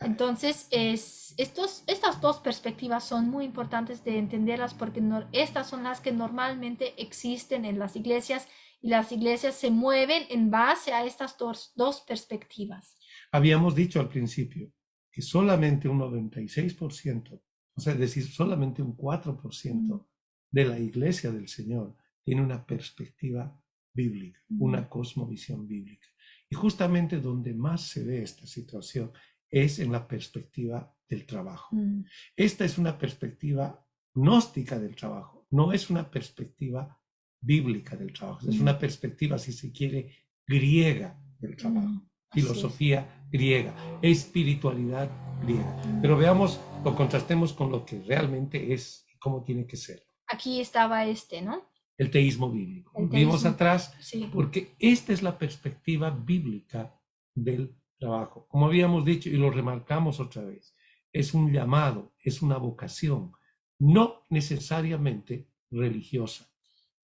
Entonces, estas dos perspectivas son muy importantes de entenderlas porque estas son las que normalmente existen en las iglesias y las iglesias se mueven en base a estas dos perspectivas. Habíamos dicho al principio que solamente un 96%, o sea, es decir, solamente un 4% de la iglesia del Señor tiene una perspectiva bíblica, una cosmovisión bíblica. Y justamente donde más se ve esta situación es en la perspectiva del trabajo. Esta es una perspectiva gnóstica del trabajo, no es una perspectiva bíblica del trabajo, es una perspectiva, si se quiere, griega del trabajo, filosofía griega, espiritualidad griega. Pero veamos, lo contrastemos con lo que realmente es y cómo tiene que ser. Aquí estaba ¿no? El teísmo bíblico. Vimos atrás, porque esta es la perspectiva bíblica del trabajo. Como habíamos dicho y lo remarcamos otra vez, es un llamado, es una vocación, no necesariamente religiosa.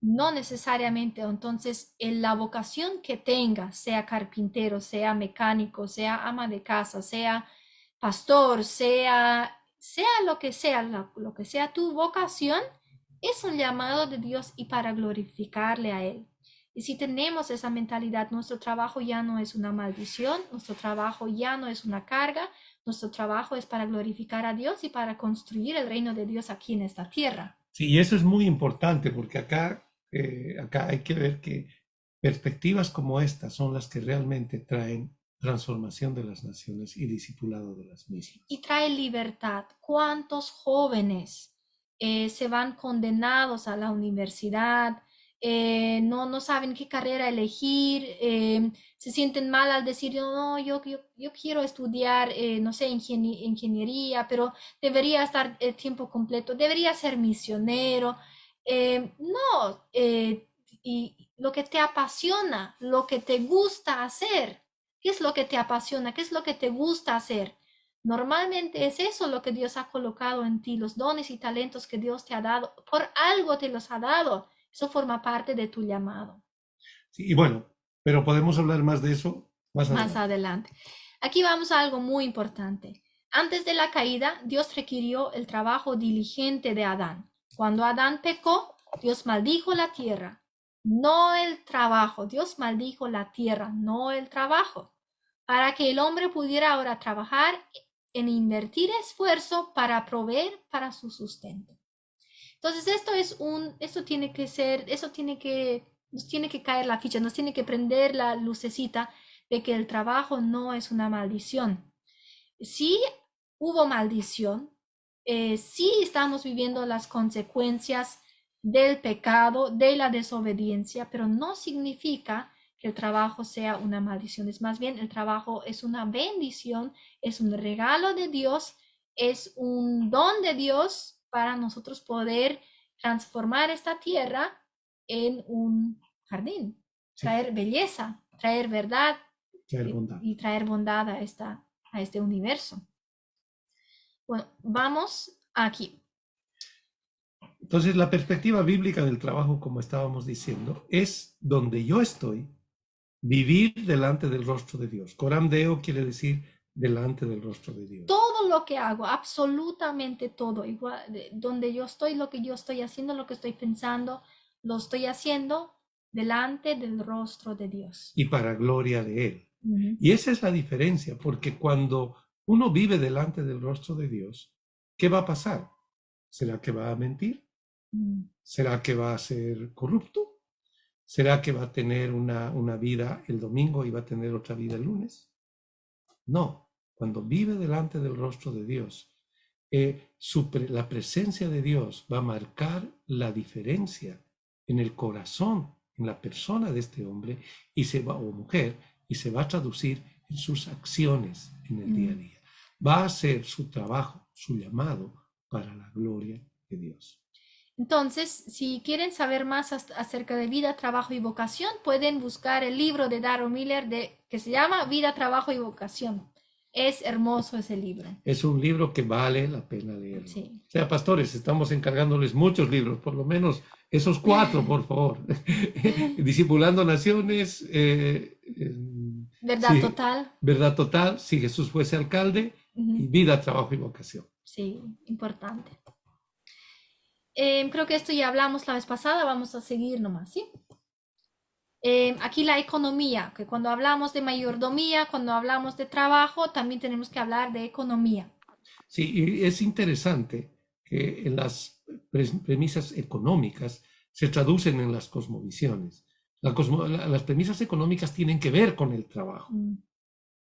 No necesariamente, entonces, en la vocación que tenga, sea carpintero, sea mecánico, sea ama de casa, sea pastor, sea sea lo que sea, lo que sea tu vocación, es un llamado de Dios y para glorificarle a Él. Y si tenemos esa mentalidad, nuestro trabajo ya no es una maldición, nuestro trabajo ya no es una carga, nuestro trabajo es para glorificar a Dios y para construir el reino de Dios aquí en esta tierra. Sí, y eso es muy importante porque acá hay que ver que perspectivas como estas son las que realmente traen transformación de las naciones y discipulado de las mismas. Y trae libertad. ¿Cuántos jóvenes se van condenados a la universidad? No saben qué carrera elegir, se sienten mal al decir, no, yo quiero estudiar, no sé, ingeniería, pero debería estar tiempo completo, debería ser misionero. No, y lo que te apasiona, lo que te gusta hacer, ¿qué es lo que te apasiona? ¿Qué es lo que te gusta hacer? Normalmente es eso lo que Dios ha colocado en ti, los dones y talentos que Dios te ha dado, por algo te los ha dado. Eso forma parte de tu llamado. Sí, y bueno, pero podemos hablar más de eso más adelante. Aquí vamos a algo muy importante. Antes de la caída, Dios requirió el trabajo diligente de Adán. Cuando Adán pecó, Dios maldijo la tierra, no el trabajo. Dios maldijo la tierra, no el trabajo, para que el hombre pudiera ahora trabajar en invertir esfuerzo para proveer para su sustento. Entonces nos tiene que caer la ficha, nos tiene que prender la lucecita de que el trabajo no es una maldición. Sí hubo maldición, sí estamos viviendo las consecuencias del pecado, de la desobediencia, pero no significa que el trabajo sea una maldición. Es más bien, el trabajo es una bendición, es un regalo de Dios, es un don de Dios para nosotros poder transformar esta tierra en un jardín, traer belleza, traer verdad y traer bondad a este universo. Bueno, vamos aquí. Entonces, la perspectiva bíblica del trabajo, como estábamos diciendo, es donde yo estoy, vivir delante del rostro de Dios. Coram Deo quiere decir delante del rostro de Dios. Todo lo que hago, absolutamente todo, igual, donde yo estoy, lo que yo estoy haciendo, lo que estoy pensando, lo estoy haciendo delante del rostro de Dios. Y para gloria de Él. Y esa es la diferencia, porque cuando uno vive delante del rostro de Dios, ¿qué va a pasar? ¿Será que va a mentir? ¿Será que va a ser corrupto? ¿Será que va a tener una vida el domingo y va a tener otra vida el lunes? No, cuando vive delante del rostro de Dios, la presencia de Dios va a marcar la diferencia en el corazón, en la persona de este hombre o mujer, y se va a traducir en sus acciones en el día a día. Va a ser su trabajo, su llamado para la gloria de Dios. Entonces, si quieren saber más acerca de vida, trabajo y vocación, pueden buscar el libro de Darrell Miller que se llama Vida, Trabajo y Vocación. Es hermoso ese libro. Es un libro que vale la pena leerlo. Sí. O sea, pastores, estamos encargándoles muchos libros, por lo menos esos 4, por favor. Discipulando Naciones. Verdad Total. Verdad Total, si Jesús fuese alcalde. Y Vida, Trabajo y Vocación. Sí, importante. Creo que esto ya hablamos la vez pasada, vamos a seguir nomás, ¿sí? Aquí la economía, que cuando hablamos de mayordomía, cuando hablamos de trabajo, también tenemos que hablar de economía. Sí, y es interesante que en las premisas económicas se traducen en las cosmovisiones. Las premisas económicas tienen que ver con el trabajo.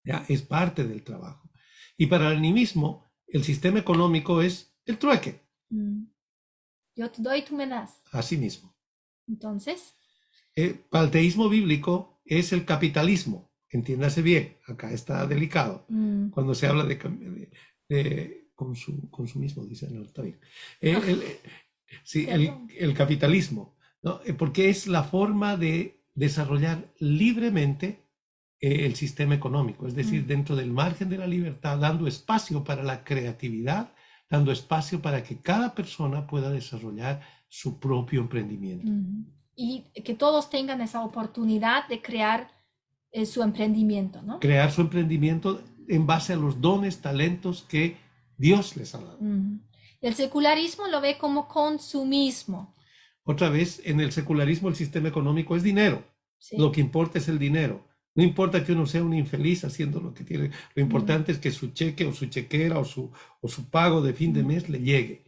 Ya, es parte del trabajo. Y para el animismo, el sistema económico es el trueque. Yo te doy, tú me das. Así mismo. Entonces. Para el teísmo bíblico es el capitalismo. Entiéndase bien, acá está delicado. Cuando se habla de consumismo, dice, no, está bien. El capitalismo, ¿no? Porque es la forma de desarrollar libremente el sistema económico, es decir, dentro del margen de la libertad, dando espacio para la creatividad, dando espacio para que cada persona pueda desarrollar su propio emprendimiento. Y que todos tengan esa oportunidad de crear su emprendimiento, ¿no? Crear su emprendimiento en base a los dones, talentos que Dios les ha dado. El secularismo lo ve como consumismo. Otra vez, en el secularismo el sistema económico es dinero. Sí. Lo que importa es el dinero. No importa que uno sea un infeliz haciendo lo que tiene. Lo importante es que su cheque o su chequera o su pago de fin de mes le llegue.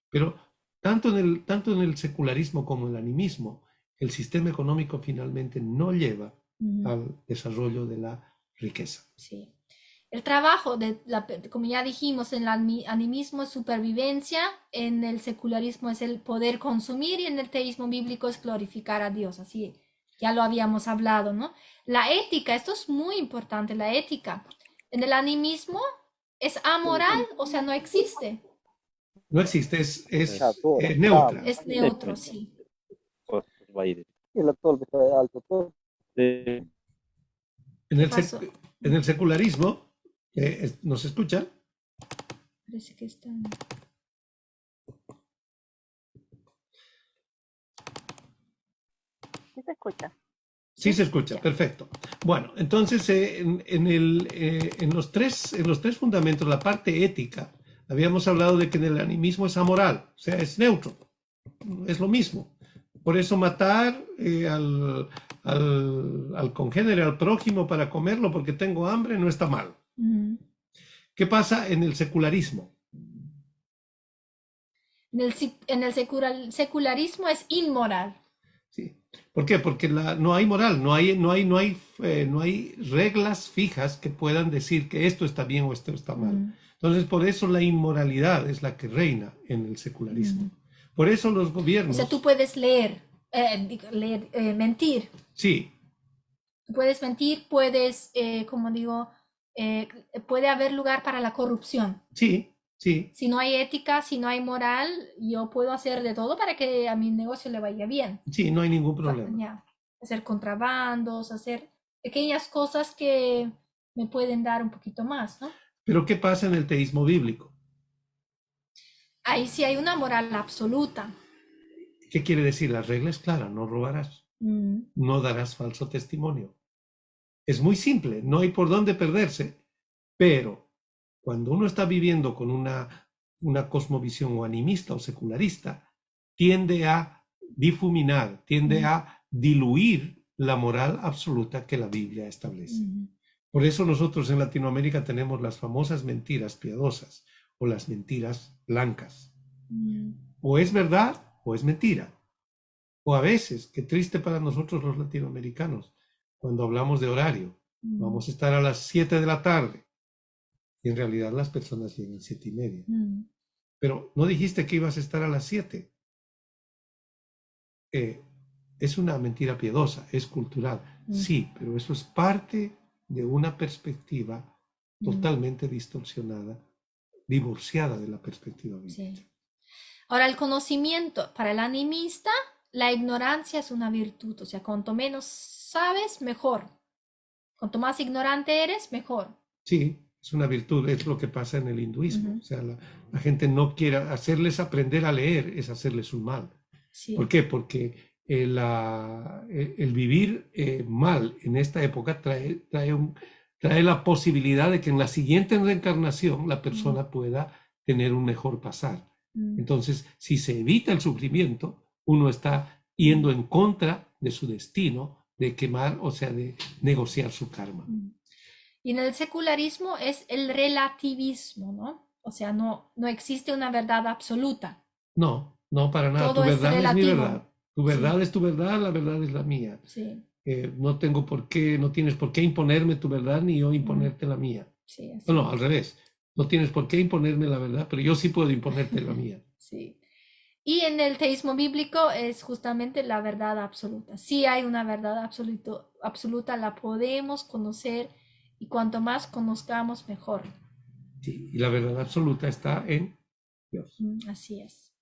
Pero tanto en el secularismo como en el animismo, el sistema económico finalmente no lleva al desarrollo de la riqueza. Sí. El trabajo, como ya dijimos, en el animismo es supervivencia, en el secularismo es el poder consumir y en el teísmo bíblico es glorificar a Dios. Así ya lo habíamos hablado, ¿no? La ética, esto es muy importante, la ética. En el animismo es amoral, o sea, no existe. No existe, es neutra. Es neutro, sí. En el secularismo, ¿nos escuchan? Parece que está... ¿Sí se escucha? Sí se escucha, perfecto. Bueno, entonces en los tres fundamentos, la parte ética, habíamos hablado de que en el animismo es amoral, o sea, es neutro, es lo mismo. Por eso matar al congénere, al prójimo para comerlo porque tengo hambre no está mal. ¿Qué pasa en el secularismo? En el secularismo es inmoral. Sí. ¿Por qué? Porque no hay moral, no hay reglas fijas que puedan decir que esto está bien o esto está mal. Entonces, por eso la inmoralidad es la que reina en el secularismo. Por eso los gobiernos... O sea, tú puedes mentir. Sí. Puedes mentir, puedes, como digo, puede haber lugar para la corrupción. Sí, sí. Si no hay ética, si no hay moral, yo puedo hacer de todo para que a mi negocio le vaya bien. Sí, no hay ningún problema. Ya. Hacer contrabandos, hacer pequeñas cosas que me pueden dar un poquito más, ¿no? Pero ¿qué pasa en el teísmo bíblico? Ahí sí hay una moral absoluta. ¿Qué quiere decir? La regla es clara, no robarás, no darás falso testimonio. Es muy simple, no hay por dónde perderse, pero cuando uno está viviendo con una cosmovisión o animista o secularista, tiende a difuminar, tiende a diluir la moral absoluta que la Biblia establece. Por eso nosotros en Latinoamérica tenemos las famosas mentiras piadosas o las mentiras blancas. O es verdad o es mentira. O a veces, qué triste para nosotros los latinoamericanos, cuando hablamos de horario, vamos a estar a las 7 de la tarde. Y en realidad las personas llegan 7:30. Pero no dijiste que ibas a estar a las 7. Es una mentira piadosa, es cultural. Sí, pero eso es parte de una perspectiva totalmente distorsionada, divorciada de la perspectiva bíblica. Sí. Ahora, el conocimiento para el animista, la ignorancia es una virtud. O sea, cuanto menos sabes, mejor. Cuanto más ignorante eres, mejor. Sí, es una virtud, es lo que pasa en el hinduismo. O sea, la gente no quiere hacerles aprender a leer, es hacerles un mal. Sí. ¿Por qué? Porque el vivir mal en esta época trae la posibilidad de que en la siguiente reencarnación la persona pueda tener un mejor pasar. Entonces, si se evita el sufrimiento, uno está yendo en contra de su destino de quemar, o sea, de negociar su karma. Y en el secularismo es el relativismo, ¿no? O sea, no existe una verdad absoluta. No, no para nada. Todo Tu es verdad es mi relativo. verdad. Tu verdad es tu verdad, la verdad es la mía. Sí. No tienes por qué imponerme tu verdad ni yo imponerte la mía. Sí, así. No, al revés. No tienes por qué imponerme la verdad, pero yo sí puedo imponerte la mía. Sí. Y en el teísmo bíblico es justamente la verdad absoluta. Sí hay una verdad absoluta, la podemos conocer y cuanto más conozcamos, mejor. Sí, y la verdad absoluta está en Dios. Así es.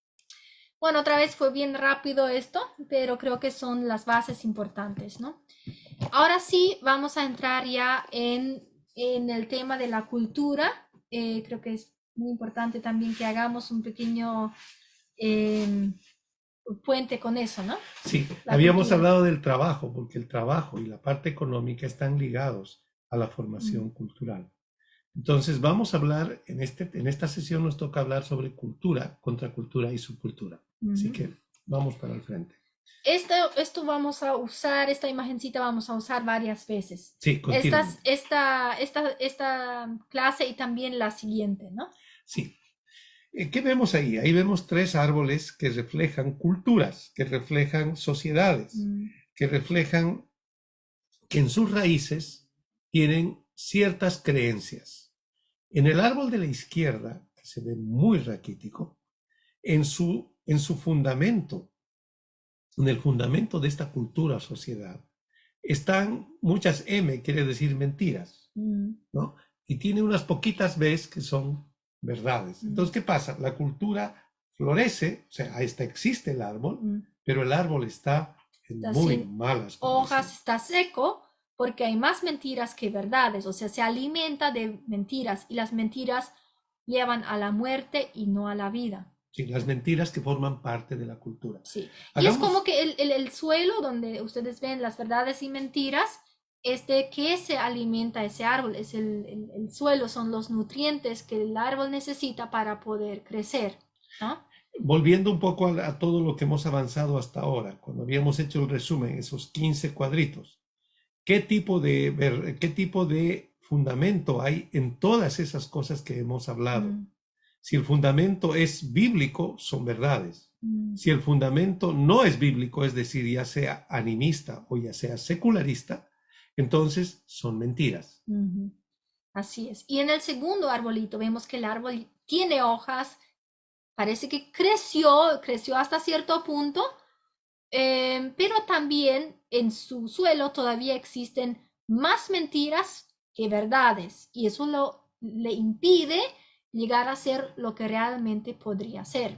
Bueno, otra vez fue bien rápido esto, pero creo que son las bases importantes, ¿no? Ahora sí, vamos a entrar ya en el tema de la cultura. Creo que es muy importante también que hagamos un pequeño puente con eso, ¿no? Sí, La habíamos cultura. hablado del trabajo, porque el trabajo y la parte económica están ligados a la formación cultural. Entonces vamos a hablar, en esta sesión nos toca hablar sobre cultura, contracultura y subcultura. Así que vamos para el frente. Esto vamos a usar, esta imagencita vamos a usar varias veces. Sí, continúa. Esta clase y también la siguiente, ¿no? Sí. ¿Qué vemos ahí? Ahí vemos 3 árboles que reflejan culturas, que reflejan sociedades, que reflejan que en sus raíces tienen ciertas creencias. En el árbol de la izquierda, que se ve muy raquítico, en su fundamento, en el fundamento de esta cultura o sociedad, están muchas M, quiere decir mentiras, ¿no? Y tiene unas poquitas Bs que son verdades. Entonces, ¿qué pasa? La cultura florece, o sea, ahí existe el árbol, pero el árbol está en muy malas hojas, está seco, porque hay más mentiras que verdades, o sea, se alimenta de mentiras, y las mentiras llevan a la muerte y no a la vida. Sí, las mentiras que forman parte de la cultura. Sí. Y es como que el suelo donde ustedes ven las verdades y mentiras, es de qué se alimenta ese árbol, es el suelo, son los nutrientes que el árbol necesita para poder crecer, ¿no? Volviendo un poco a todo lo que hemos avanzado hasta ahora, cuando habíamos hecho el resumen, esos 15 cuadritos, ¿qué tipo de fundamento hay en todas esas cosas que hemos hablado? Si el fundamento es bíblico, son verdades. Si el fundamento no es bíblico, es decir, ya sea animista o ya sea secularista, entonces son mentiras. Así es. Y en el segundo arbolito vemos que el árbol tiene hojas, parece que creció hasta cierto punto, pero también en su suelo todavía existen más mentiras que verdades, y eso le impide llegar a ser lo que realmente podría ser.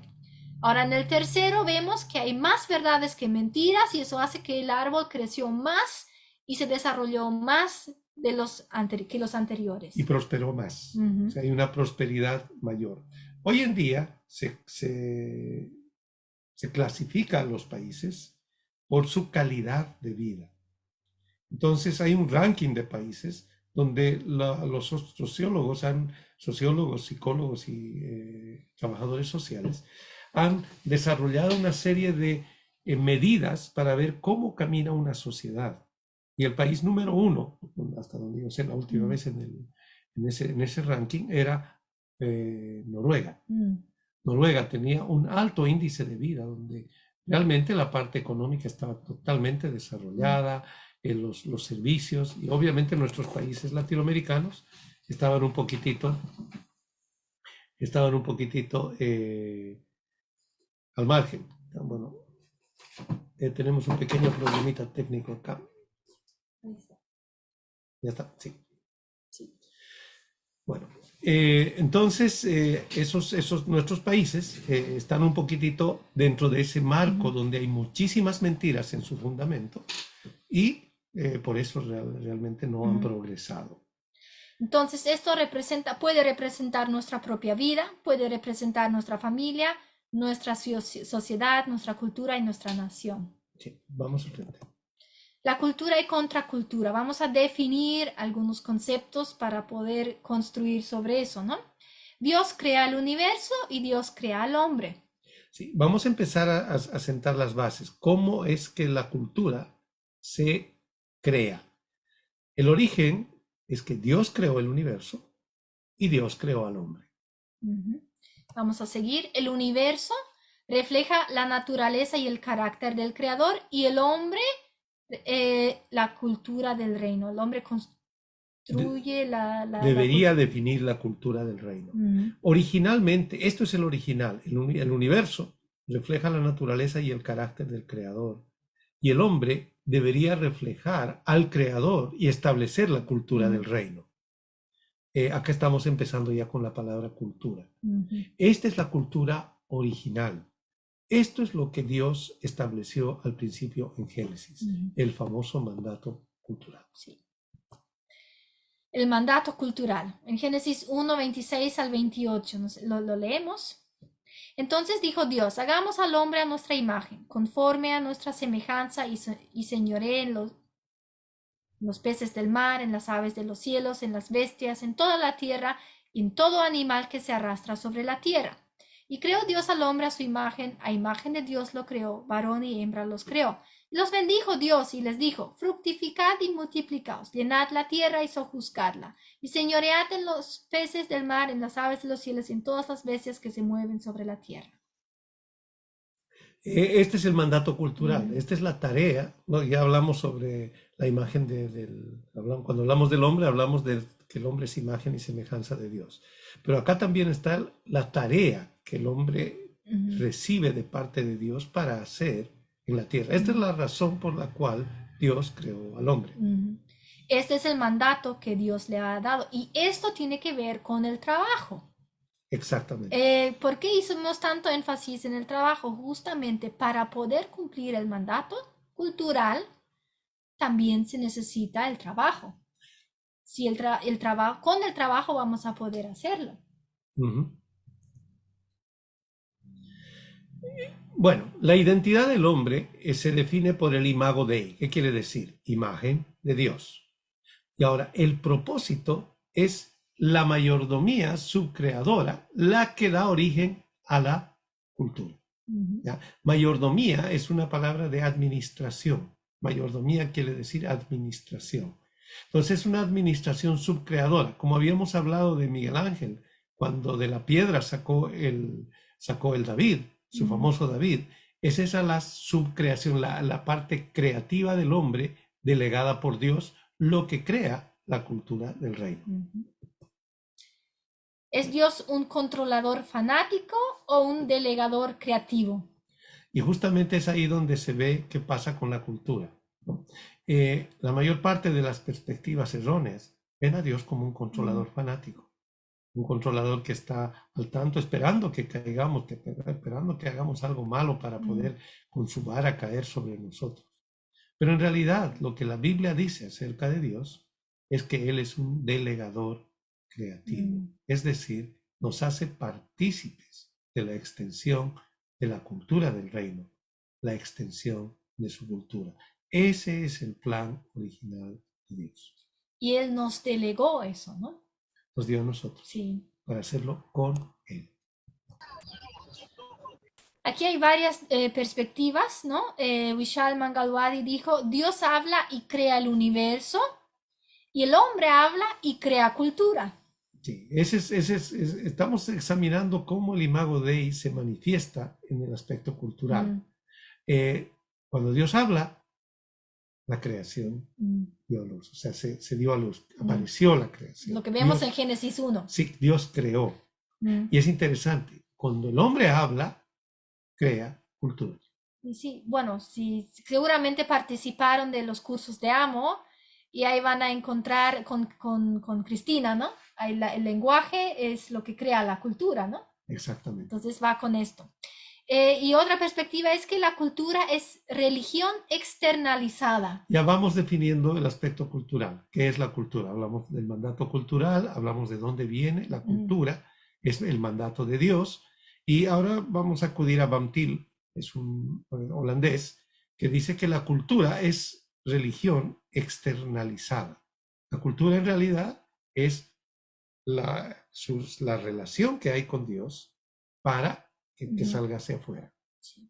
Ahora, en el tercero vemos que hay más verdades que mentiras, y eso hace que el árbol creció más y se desarrolló más que los anteriores. Y prosperó más. O sea, hay una prosperidad mayor. Hoy en día se clasifica a los países por su calidad de vida. Entonces hay un ranking de países donde los sociólogos, psicólogos y trabajadores sociales han desarrollado una serie de medidas para ver cómo camina una sociedad. Y el país número 1, hasta donde yo sé la última vez en ese ranking, era Noruega. Noruega tenía un alto índice de vida, donde realmente la parte económica estaba totalmente desarrollada, los servicios, y obviamente nuestros países latinoamericanos estaban un poquitito al margen. Bueno, tenemos un pequeño problemita técnico acá. Ya está, sí. Bueno, entonces esos nuestros países están un poquitito dentro de ese marco donde hay muchísimas mentiras en su fundamento, y por eso realmente no han progresado. Entonces esto puede representar nuestra propia vida, puede representar nuestra familia, nuestra sociedad, nuestra cultura y nuestra nación. Sí, vamos al frente. La cultura y contracultura. Vamos a definir algunos conceptos para poder construir sobre eso, ¿no? Dios crea el universo y Dios crea al hombre. Sí, vamos a empezar a sentar las bases. ¿Cómo es que la cultura se crea? El origen es que Dios creó el universo y Dios creó al hombre. Vamos a seguir. El universo refleja la naturaleza y el carácter del creador, y el hombre la cultura del reino. El hombre construye debería definir la cultura del reino. Originalmente, esto es el original. El universo refleja la naturaleza y el carácter del creador, y el hombre debería reflejar al creador y establecer la cultura del reino. Acá estamos empezando ya con la palabra cultura. Esta es la cultura original. Esto es lo que Dios estableció al principio en Génesis, el famoso mandato cultural. Sí. El mandato cultural, en Génesis 1, 26 al 28, lo leemos. Entonces dijo Dios: hagamos al hombre a nuestra imagen, conforme a nuestra semejanza, y señoree en los peces del mar, en las aves de los cielos, en las bestias, en toda la tierra, y en todo animal que se arrastra sobre la tierra. Y creó Dios al hombre a imagen de Dios lo creó, varón y hembra los creó. Y los bendijo Dios y les dijo, fructificad y multiplicaos, llenad la tierra y sojuzgadla, y señoread en los peces del mar, en las aves de los cielos y en todas las bestias que se mueven sobre la tierra. Este es el mandato cultural, esta es la tarea, ¿no? Ya hablamos sobre la imagen cuando hablamos del hombre, hablamos de que el hombre es imagen y semejanza de Dios. Pero acá también está la tarea que el hombre recibe de parte de Dios para hacer en la tierra. Esta es la razón por la cual Dios creó al hombre. Este es el mandato que Dios le ha dado. Y esto tiene que ver con el trabajo. Exactamente. ¿Por qué hicimos tanto énfasis en el trabajo? Justamente para poder cumplir el mandato cultural, también se necesita el trabajo. Si con el trabajo vamos a poder hacerlo. Bueno, la identidad del hombre se define por el imago Dei. ¿Qué quiere decir? Imagen de Dios. Y ahora, el propósito es la mayordomía subcreadora, la que da origen a la cultura. ¿Ya? Mayordomía es una palabra de administración. Mayordomía quiere decir administración. Entonces es una administración subcreadora. Como habíamos hablado de Miguel Ángel, cuando de la piedra sacó el David, su famoso David, es esa la subcreación, la parte creativa del hombre delegada por Dios, lo que crea la cultura del reino. ¿Es Dios un controlador fanático o un delegador creativo? Y justamente es ahí donde se ve qué pasa con la cultura, ¿no? La mayor parte de las perspectivas erróneas ven a Dios como un controlador fanático, un controlador que está al tanto esperando que caigamos, esperando que hagamos algo malo para poder consumar a caer sobre nosotros. Pero en realidad lo que la Biblia dice acerca de Dios es que Él es un delegador creativo, es decir, nos hace partícipes de la extensión de la cultura del reino, la extensión de su cultura. Ese es el plan original de Dios. Y Él nos delegó eso, ¿no? Nos dio a nosotros, Sí. para hacerlo con Él. Aquí hay varias perspectivas, ¿no? Vishal Mangalwadi dijo, Dios habla y crea el universo, y el hombre habla y crea cultura. Sí, estamos examinando cómo el imago Dei se manifiesta en el aspecto cultural. Cuando Dios habla, la creación dio a luz, o sea, se dio a luz, apareció la creación. Lo que vemos Dios, en Génesis 1. Sí, Dios creó. Y es interesante, cuando el hombre habla, crea cultura. Y sí, bueno, sí, seguramente participaron de los cursos de Amo y ahí van a encontrar con Cristina, ¿no? Ahí el lenguaje es lo que crea la cultura, ¿no? Exactamente. Entonces va con esto. Y otra perspectiva es que la cultura es religión externalizada. Ya vamos definiendo el aspecto cultural. ¿Qué es la cultura? Hablamos del mandato cultural, hablamos de dónde viene la cultura, es el mandato de Dios. Y ahora vamos a acudir a Van Til, es un holandés, que dice que la cultura es religión externalizada. La cultura en realidad es la relación que hay con Dios para que salga hacia afuera. Sí.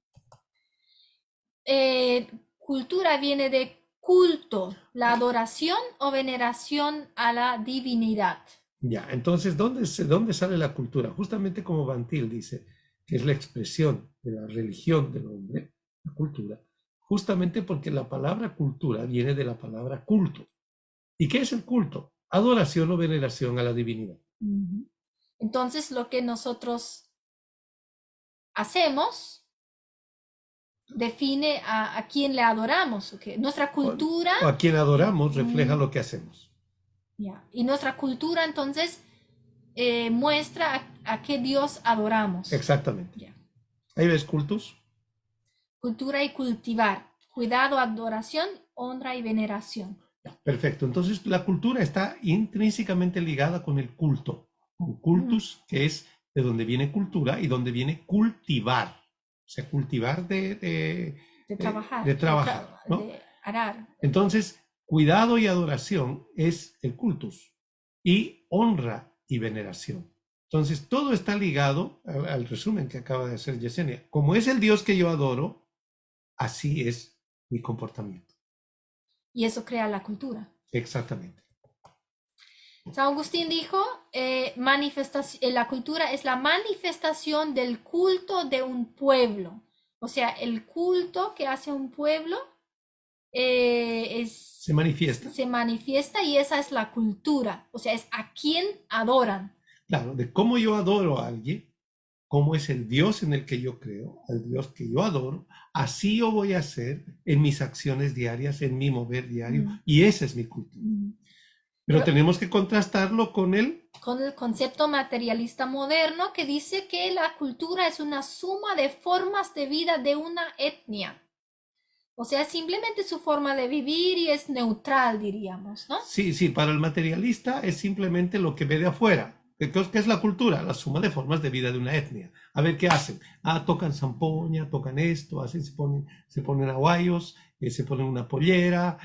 Cultura viene de culto, la adoración o veneración a la divinidad. Ya, entonces, ¿dónde sale la cultura? Justamente como Van Til dice, que es la expresión de la religión del hombre, la cultura, justamente porque la palabra cultura viene de la palabra culto. ¿Y qué es el culto? Adoración o veneración a la divinidad. Entonces, lo que nosotros hacemos define a quién le adoramos. Okay. Nuestra cultura... O a quien adoramos refleja lo que hacemos. Y nuestra cultura, entonces, muestra a qué Dios adoramos. Exactamente. Ahí ves cultus. Cultura y cultivar. Cuidado, adoración, honra y veneración. Perfecto. Entonces, la cultura está intrínsecamente ligada con el culto. Con cultus, que es de donde viene cultura y donde viene cultivar. O sea, cultivar de trabajar. De trabajar, ¿no? de arar. Entonces, Cuidado y adoración es el cultus, y honra y veneración. Entonces, todo está ligado al resumen que acaba de hacer Yesenia. Como es el Dios que yo adoro, así es mi comportamiento. Y eso crea la cultura. Exactamente. San Agustín dijo, la cultura es la manifestación del culto de un pueblo. O sea, el culto que hace un pueblo Se manifiesta. se manifiesta y esa es la cultura. O sea, es a quién adoran. Claro, de cómo yo adoro a alguien, cómo es el Dios en el que yo creo, el Dios que yo adoro, así yo voy a hacer en mis acciones diarias, en mi mover diario, y esa es mi cultura. Pero tenemos que contrastarlo con el concepto materialista moderno que dice que la cultura es una suma de formas de vida de una etnia. O sea, simplemente su forma de vivir y es neutral, diríamos, ¿no? Sí, para el materialista es simplemente lo que ve de afuera. ¿Qué es la cultura? La suma de formas de vida de una etnia. A ver qué hacen. Tocan zampoña, tocan esto, hacen, se ponen aguayos, se ponen una pollera,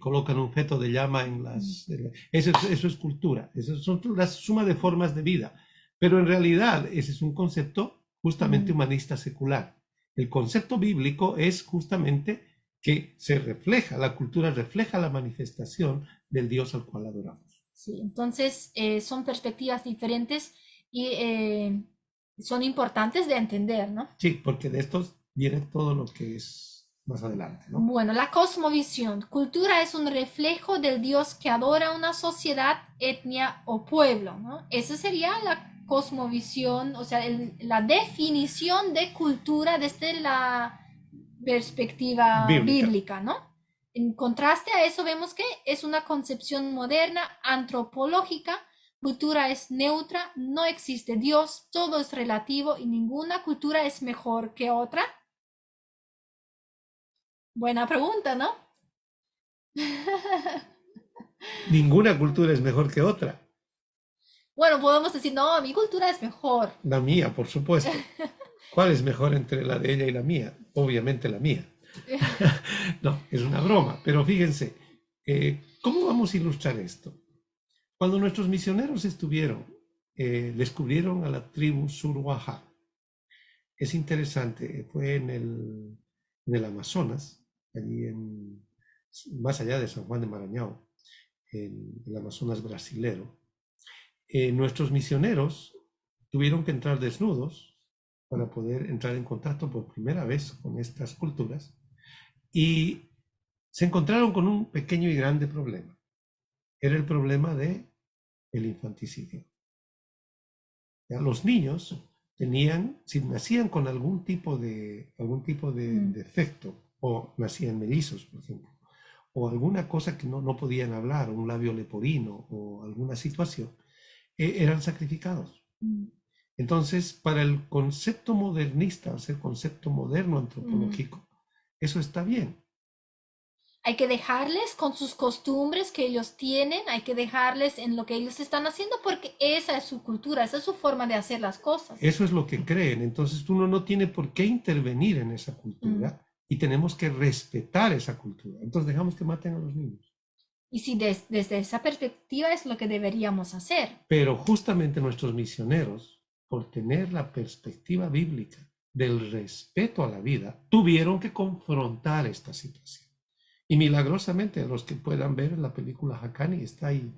colocan un feto de llama en las... Eso es cultura. Eso son la suma de formas de vida. Pero en realidad ese es un concepto justamente humanista secular. El concepto bíblico es justamente que la cultura refleja la manifestación del Dios al cual adoramos. Sí, entonces son perspectivas diferentes y son importantes de entender, ¿no? Sí, porque de estos viene todo lo que es más adelante, ¿no? Bueno, la cosmovisión. Cultura es un reflejo del Dios que adora una sociedad, etnia o pueblo, ¿no? Esa sería la cosmovisión, o sea, la definición de cultura desde la perspectiva bíblica, ¿no? En contraste a eso vemos que es una concepción moderna, antropológica. Cultura es neutra, no existe Dios, todo es relativo y ninguna cultura es mejor que otra. Buena pregunta, ¿no? Ninguna cultura es mejor que otra. Bueno, podemos decir, no, mi cultura es mejor. La mía, por supuesto. ¿Cuál es mejor entre la de ella y la mía? Obviamente la mía. No, es una broma, pero fíjense, ¿cómo vamos a ilustrar esto? Cuando nuestros misioneros descubrieron a la tribu Surwajá. Es interesante, fue en el Amazonas, allí más allá de San Juan de Maranhão, en el Amazonas brasilero. Nuestros misioneros tuvieron que entrar desnudos para poder entrar en contacto por primera vez con estas culturas. Y se encontraron con un pequeño y grande problema. Era el problema del infanticidio. ¿Ya? Los niños si nacían con algún tipo de defecto, o nacían mellizos, por ejemplo, o alguna cosa que no podían hablar, un labio leporino o alguna situación, eran sacrificados. Entonces, para el concepto modernista, o sea, el concepto moderno antropológico, eso está bien. Hay que dejarles con sus costumbres que ellos tienen, hay que dejarles en lo que ellos están haciendo porque esa es su cultura, esa es su forma de hacer las cosas. Eso es lo que creen. Entonces uno no tiene por qué intervenir en esa cultura y tenemos que respetar esa cultura. Entonces dejamos que maten a los niños. Y si desde esa perspectiva es lo que deberíamos hacer. Pero justamente nuestros misioneros, por tener la perspectiva bíblica del respeto a la vida, tuvieron que confrontar esta situación. Y milagrosamente, los que puedan ver la película Hakani, está ahí,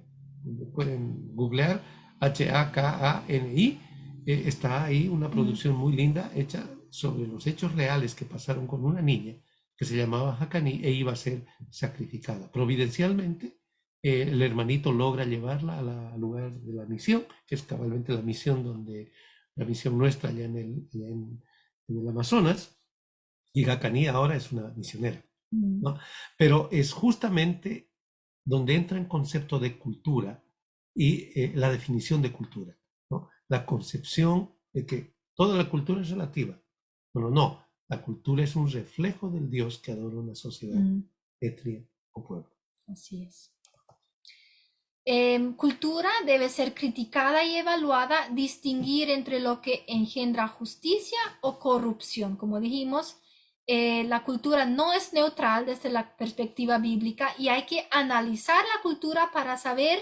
pueden googlear Hakani, está ahí una producción muy linda hecha sobre los hechos reales que pasaron con una niña que se llamaba Hakani e iba a ser sacrificada. Providencialmente, el hermanito logra llevarla al lugar de la misión, que es cabalmente la misión nuestra allá en el Amazonas, y Hakani ahora es una misionera, ¿no? Pero es justamente donde entra el concepto de cultura y la definición de cultura, ¿no? La concepción de que toda la cultura es relativa. Bueno, no, la cultura es un reflejo del Dios que adora una sociedad, etnia o pueblo. Así es. Cultura debe ser criticada y evaluada, distinguir entre lo que engendra justicia o corrupción. Como dijimos, La cultura no es neutral desde la perspectiva bíblica y hay que analizar la cultura para saber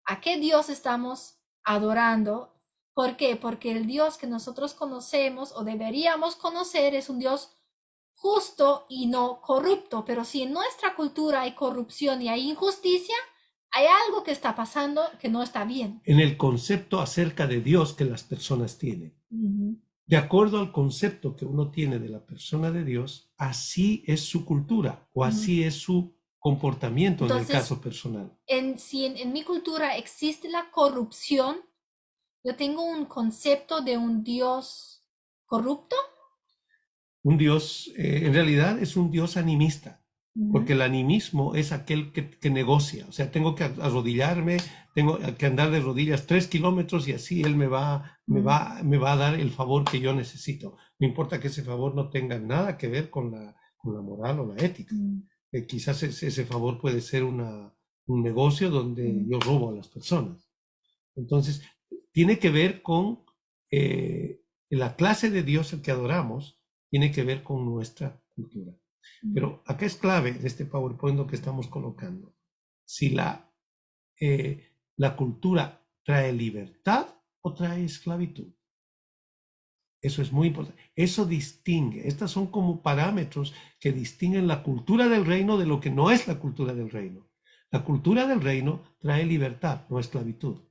a qué Dios estamos adorando. ¿Por qué? Porque el Dios que nosotros conocemos o deberíamos conocer es un Dios justo y no corrupto. Pero si en nuestra cultura hay corrupción y hay injusticia, hay algo que está pasando que no está bien. En el concepto acerca de Dios que las personas tienen. De acuerdo al concepto que uno tiene de la persona de Dios, así es su cultura o así es su comportamiento. Entonces, en el caso personal. Si en mi cultura existe la corrupción, yo tengo un concepto de un Dios corrupto. Un Dios, en realidad es un Dios animista. Porque el animismo es aquel que negocia. O sea, tengo que arrodillarme, tengo que andar de rodillas 3 kilómetros y así Él me va a dar el favor que yo necesito. No importa que ese favor no tenga nada que ver con la moral o la ética. Quizás ese favor puede ser un negocio donde yo robo a las personas. Entonces, tiene que ver con la clase de Dios el que adoramos, tiene que ver con nuestra cultura. Pero acá es clave en este PowerPoint lo que estamos colocando. Si la cultura trae libertad o trae esclavitud. Eso es muy importante. Eso distingue. Estas son como parámetros que distinguen la cultura del reino de lo que no es la cultura del reino. La cultura del reino trae libertad, no esclavitud.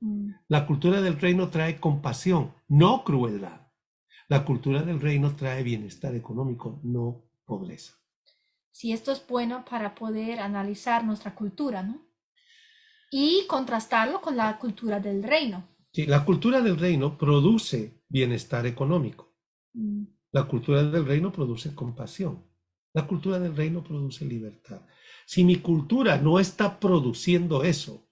La cultura del reino trae compasión, no crueldad. La cultura del reino trae bienestar económico, no pobreza. Sí, esto es bueno para poder analizar nuestra cultura, ¿no? Y contrastarlo con la cultura del reino. Sí, la cultura del reino produce bienestar económico. La cultura del reino produce compasión. La cultura del reino produce libertad. Si mi cultura no está produciendo eso,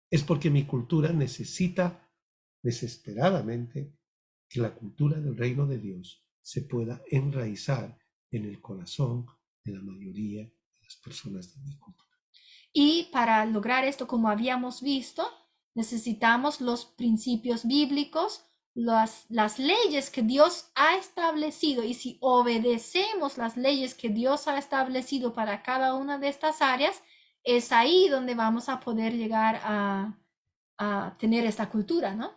es porque mi cultura necesita desesperadamente que la cultura del reino de Dios se pueda enraizar en el corazón de la mayoría de las personas de mi cultura. Y para lograr esto, como habíamos visto, necesitamos los principios bíblicos, las leyes que Dios ha establecido. Y si obedecemos las leyes que Dios ha establecido para cada una de estas áreas, es ahí donde vamos a poder llegar a tener esta cultura, ¿no?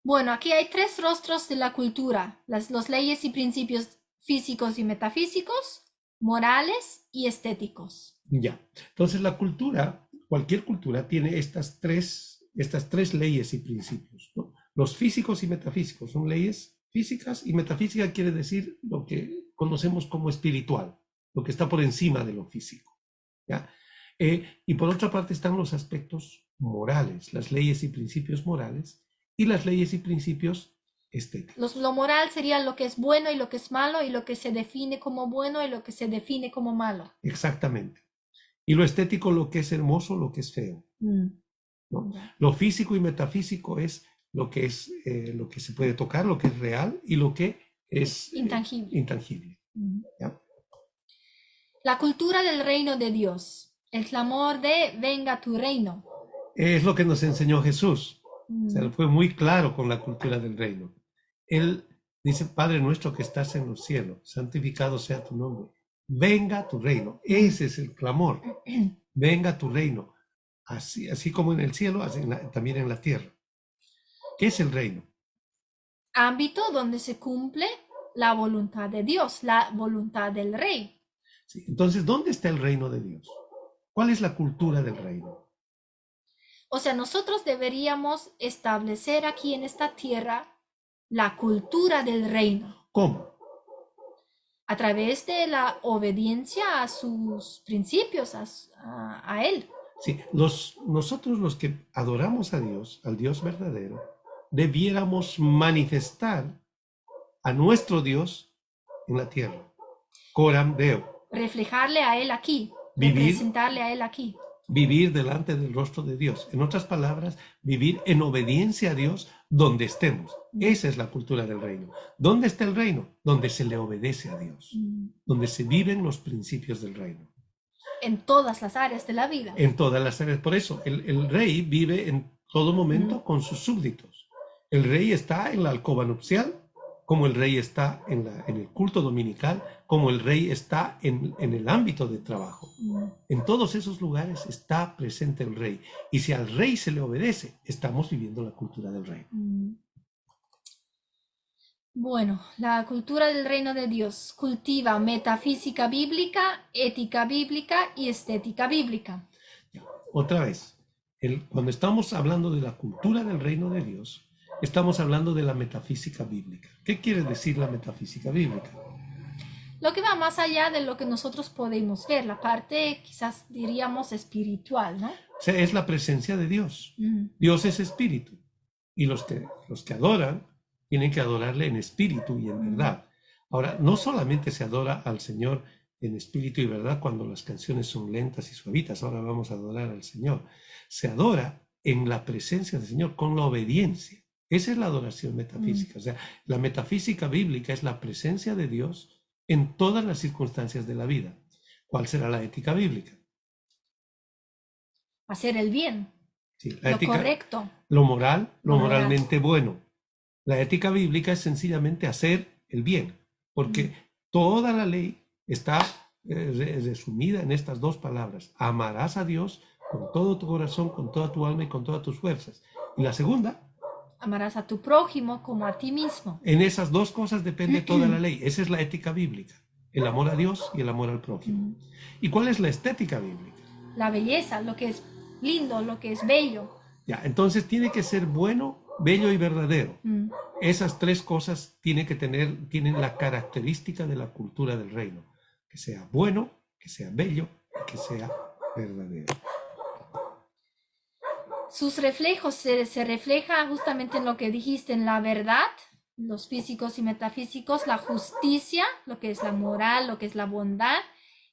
Bueno, aquí hay 3 rostros de la cultura: las leyes y principios físicos y metafísicos, morales y estéticos. Ya. Entonces la cultura, cualquier cultura tiene estas tres leyes y principios, ¿no? Los físicos y metafísicos son leyes físicas, y metafísica quiere decir lo que conocemos como espiritual, lo que está por encima de lo físico, ¿ya? Y por otra parte están los aspectos morales, las leyes y principios morales, y las leyes y principios estéticos. Lo moral sería lo que es bueno y lo que es malo, y lo que se define como bueno y lo que se define como malo. Exactamente. Y lo estético, lo que es hermoso, lo que es feo, ¿no? Lo físico y metafísico es lo que se puede tocar, lo que es real, y lo que es intangible. ¿Ya? La cultura del reino de Dios, el clamor de venga tu reino. Es lo que nos enseñó Jesús. O sea, fue muy claro con la cultura del reino. Él dice: Padre nuestro que estás en los cielos, santificado sea tu nombre. Venga tu reino. Ese es el clamor. Venga tu reino. Así como en el cielo, también en la tierra. ¿Qué es el reino? Ámbito donde se cumple la voluntad de Dios, la voluntad del rey. Sí, entonces, ¿dónde está el reino de Dios? ¿Cuál es la cultura del reino? O sea, nosotros deberíamos establecer aquí en esta tierra la cultura del reino. ¿Cómo? A través de la obediencia a sus principios, a Él. Sí, nosotros los que adoramos a Dios, al Dios verdadero, debiéramos manifestar a nuestro Dios en la tierra. Coram Deo. Reflejarle a Él aquí. Representarle a Él aquí. Vivir delante del rostro de Dios. En otras palabras, vivir en obediencia a Dios donde estemos. Esa es la cultura del reino. ¿Dónde está el reino? Donde se le obedece a Dios. Donde se viven los principios del reino. En todas las áreas de la vida. En todas las áreas. Por eso, el rey vive en todo momento con sus súbditos. El rey está en la alcoba nupcial como el rey está en el culto dominical, como el rey está en el ámbito de trabajo. En todos esos lugares está presente el rey. Y si al rey se le obedece, estamos viviendo la cultura del reino. Bueno, la cultura del reino de Dios cultiva metafísica bíblica, ética bíblica y estética bíblica. Otra vez, cuando estamos hablando de la cultura del reino de Dios, estamos hablando de la metafísica bíblica. ¿Qué quiere decir la metafísica bíblica? Lo que va más allá de lo que nosotros podemos ver, la parte quizás diríamos espiritual, ¿no? O sea, es la presencia de Dios. Dios es espíritu. Y los que adoran tienen que adorarle en espíritu y en verdad. Ahora, no solamente se adora al Señor en espíritu y verdad cuando las canciones son lentas y suavitas. Ahora vamos a adorar al Señor. Se adora en la presencia del Señor con la obediencia. Esa es la adoración metafísica. O sea, la metafísica bíblica es la presencia de Dios en todas las circunstancias de la vida. ¿Cuál será la ética bíblica? Hacer el bien, Sí, la lo ética, correcto. lo moral, lo Lo moral. moralmente bueno. La ética bíblica es sencillamente hacer el bien, porque toda la ley está resumida en estas dos palabras. Amarás a Dios con todo tu corazón, con toda tu alma y con todas tus fuerzas. Y la segunda, Amarás a tu prójimo como a ti mismo. en esas dos cosas depende toda la ley. Esa es la ética bíblica, el amor a Dios y el amor al prójimo. ¿Y cuál es la estética bíblica? La belleza, lo que es lindo, lo que es bello. Ya, entonces tiene que ser bueno, bello y verdadero. Esas tres cosas tienen la característica de la cultura del reino. Que sea bueno, que sea bello y que sea verdadero. Sus reflejos se refleja justamente en lo que dijiste, en la verdad, los físicos y metafísicos, la justicia, lo que es la moral, lo que es la bondad,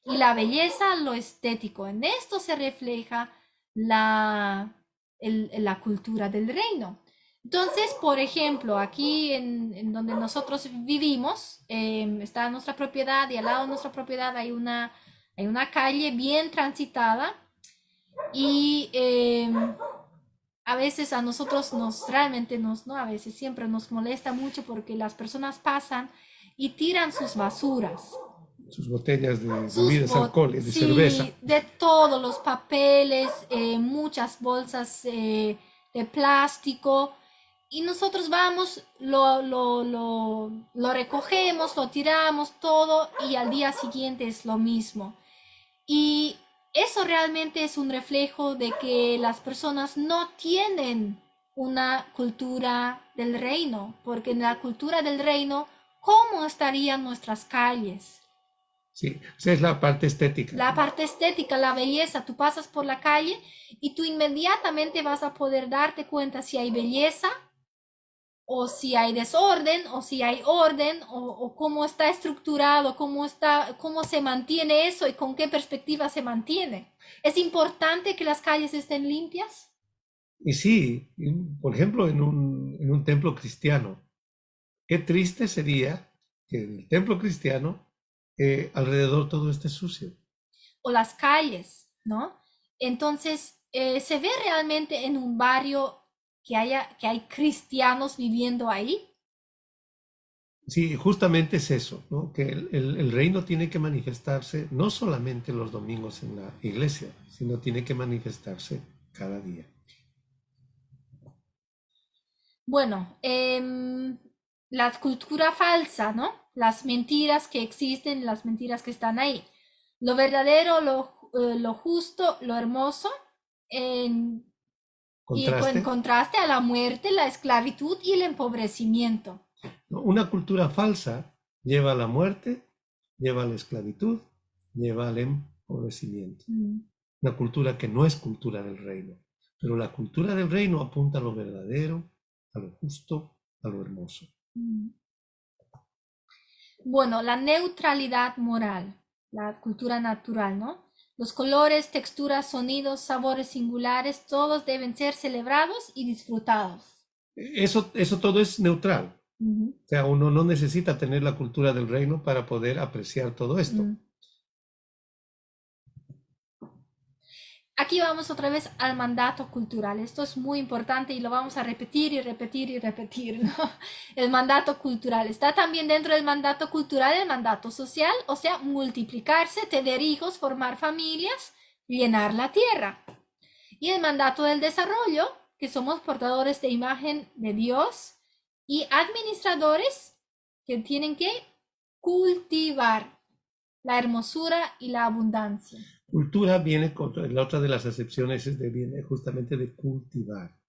y la belleza, lo estético. En esto se refleja la cultura del reino. Entonces, por ejemplo, aquí en donde nosotros vivimos, está nuestra propiedad y al lado de nuestra propiedad hay una calle bien transitada y a veces a nosotros siempre nos molesta mucho porque las personas pasan y tiran sus basuras. Sus botellas de Sus bebidas alcohólicas, de sí, cerveza. de todos los papeles, muchas bolsas de plástico. Y nosotros vamos, lo recogemos, lo tiramos todo y al día siguiente es lo mismo. Y eso realmente es un reflejo de que las personas no tienen una cultura del reino, porque en la cultura del reino, ¿cómo estarían nuestras calles? Sí, esa es la parte estética. La parte estética, la belleza, tú pasas por la calle y tú inmediatamente vas a poder darte cuenta si hay belleza o si hay desorden o si hay orden o cómo está estructurado, cómo se mantiene eso y con qué perspectiva se mantiene. ¿Es importante que las calles estén limpias? Y sí, por ejemplo, en un templo cristiano, qué triste sería que en el templo cristiano alrededor todo esté sucio. O las calles, ¿no? Entonces, se ve realmente en un barrio que hay cristianos viviendo ahí. Sí, justamente es eso, ¿no? Que el reino tiene que manifestarse no solamente los domingos en la iglesia, sino tiene que manifestarse cada día. Bueno, la cultura falsa, ¿no? Las mentiras que existen, las mentiras que están ahí. Lo verdadero, lo justo, lo hermoso, en contraste a la muerte, la esclavitud y el empobrecimiento. Una cultura falsa lleva a la muerte, lleva a la esclavitud, lleva al empobrecimiento. Una cultura que no es cultura del reino. Pero la cultura del reino apunta a lo verdadero, a lo justo, a lo hermoso. Bueno, la neutralidad moral, la cultura natural, ¿no? Los colores, texturas, sonidos, sabores singulares, todos deben ser celebrados y disfrutados. Eso todo es neutral. O sea, uno no necesita tener la cultura del reino para poder apreciar todo esto. aquí vamos otra vez al mandato cultural. Esto es muy importante y lo vamos a repetir y repetir y repetir, ¿no? El mandato cultural. Está también dentro del mandato cultural el mandato social, o sea, multiplicarse, tener hijos, formar familias, llenar la tierra. Y el mandato del desarrollo, que somos portadores de imagen de Dios y administradores que tienen que cultivar la hermosura y la abundancia. Cultura viene, la otra de las acepciones viene justamente de cultivar.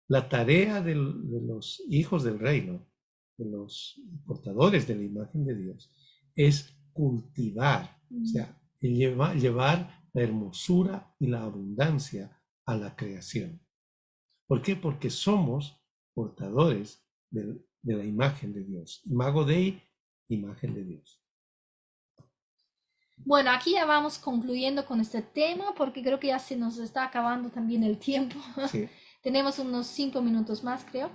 La tarea de los hijos del reino, de los portadores de la imagen de Dios, es cultivar, o sea, llevar la hermosura y la abundancia a la creación. ¿Por qué? Porque somos portadores de la imagen de Dios. Imago Dei, imagen de Dios. Bueno, aquí ya vamos concluyendo con este tema porque creo que ya se nos está acabando también el tiempo. Sí. Tenemos unos 5 minutos más, creo.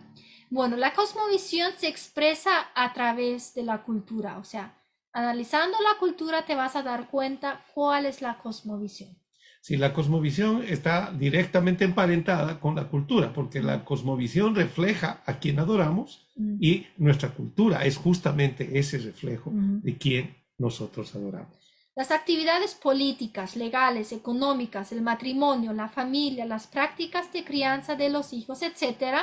Bueno, la cosmovisión se expresa a través de la cultura. O sea, analizando la cultura te vas a dar cuenta cuál es la cosmovisión. Sí, la cosmovisión está directamente emparentada con la cultura, porque la cosmovisión refleja a quien adoramos y nuestra cultura es justamente ese reflejo de quien nosotros adoramos. Las actividades políticas, legales, económicas, el matrimonio, la familia, las prácticas de crianza de los hijos, etc.,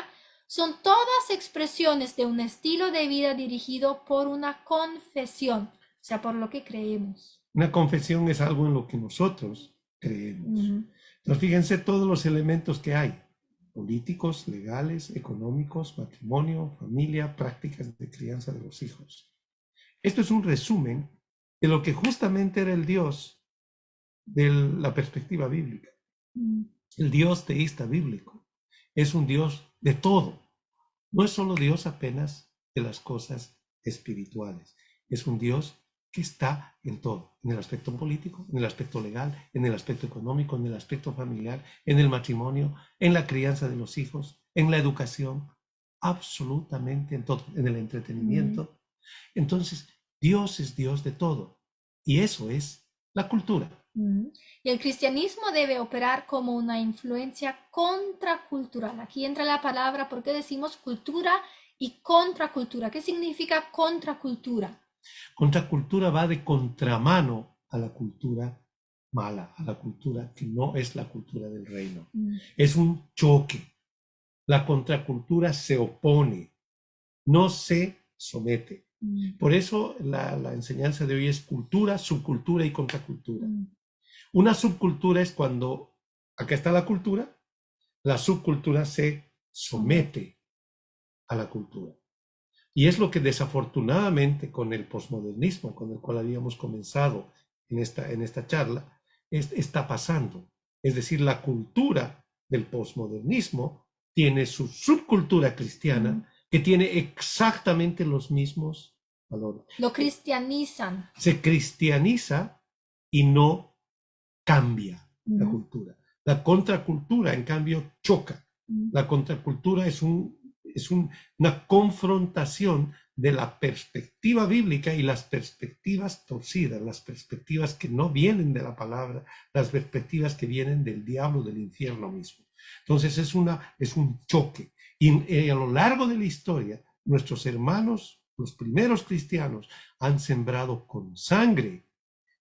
son todas expresiones de un estilo de vida dirigido por una confesión, o sea, por lo que creemos. Una confesión es algo en lo que nosotros creemos. Entonces, fíjense todos los elementos que hay: políticos, legales, económicos, matrimonio, familia, prácticas de crianza de los hijos. Esto es un resumen de lo que justamente era el Dios de la perspectiva bíblica. El Dios teísta bíblico es un Dios de todo. No es solo Dios apenas de las cosas espirituales. Es un Dios que está en todo, en el aspecto político, en el aspecto legal, en el aspecto económico, en el aspecto familiar, en el matrimonio, en la crianza de los hijos, en la educación, absolutamente en todo, en el entretenimiento. Entonces, Dios es Dios de todo, y eso es la cultura. Y el cristianismo debe operar como una influencia contracultural. Aquí entra la palabra, ¿por qué decimos cultura y contracultura? ¿Qué significa contracultura? Contracultura va de contramano a la cultura mala, a la cultura que no es la cultura del reino. Es un choque. La contracultura se opone, no se somete. Por eso la enseñanza de hoy es cultura, subcultura y contracultura. Una subcultura es cuando acá está la cultura, la subcultura se somete a la cultura. Y es lo que desafortunadamente con el posmodernismo, con el cual habíamos comenzado en esta charla, está pasando. Es decir, la cultura del posmodernismo tiene su subcultura cristiana, que tiene exactamente los mismos valores. Lo cristianizan. Se cristianiza y no cambia la cultura. La contracultura, en cambio, choca. La contracultura es una confrontación de la perspectiva bíblica y las perspectivas torcidas, las perspectivas que no vienen de la palabra, las perspectivas que vienen del diablo, del infierno mismo. Entonces es un choque. Y a lo largo de la historia, nuestros hermanos, los primeros cristianos, han sembrado con sangre,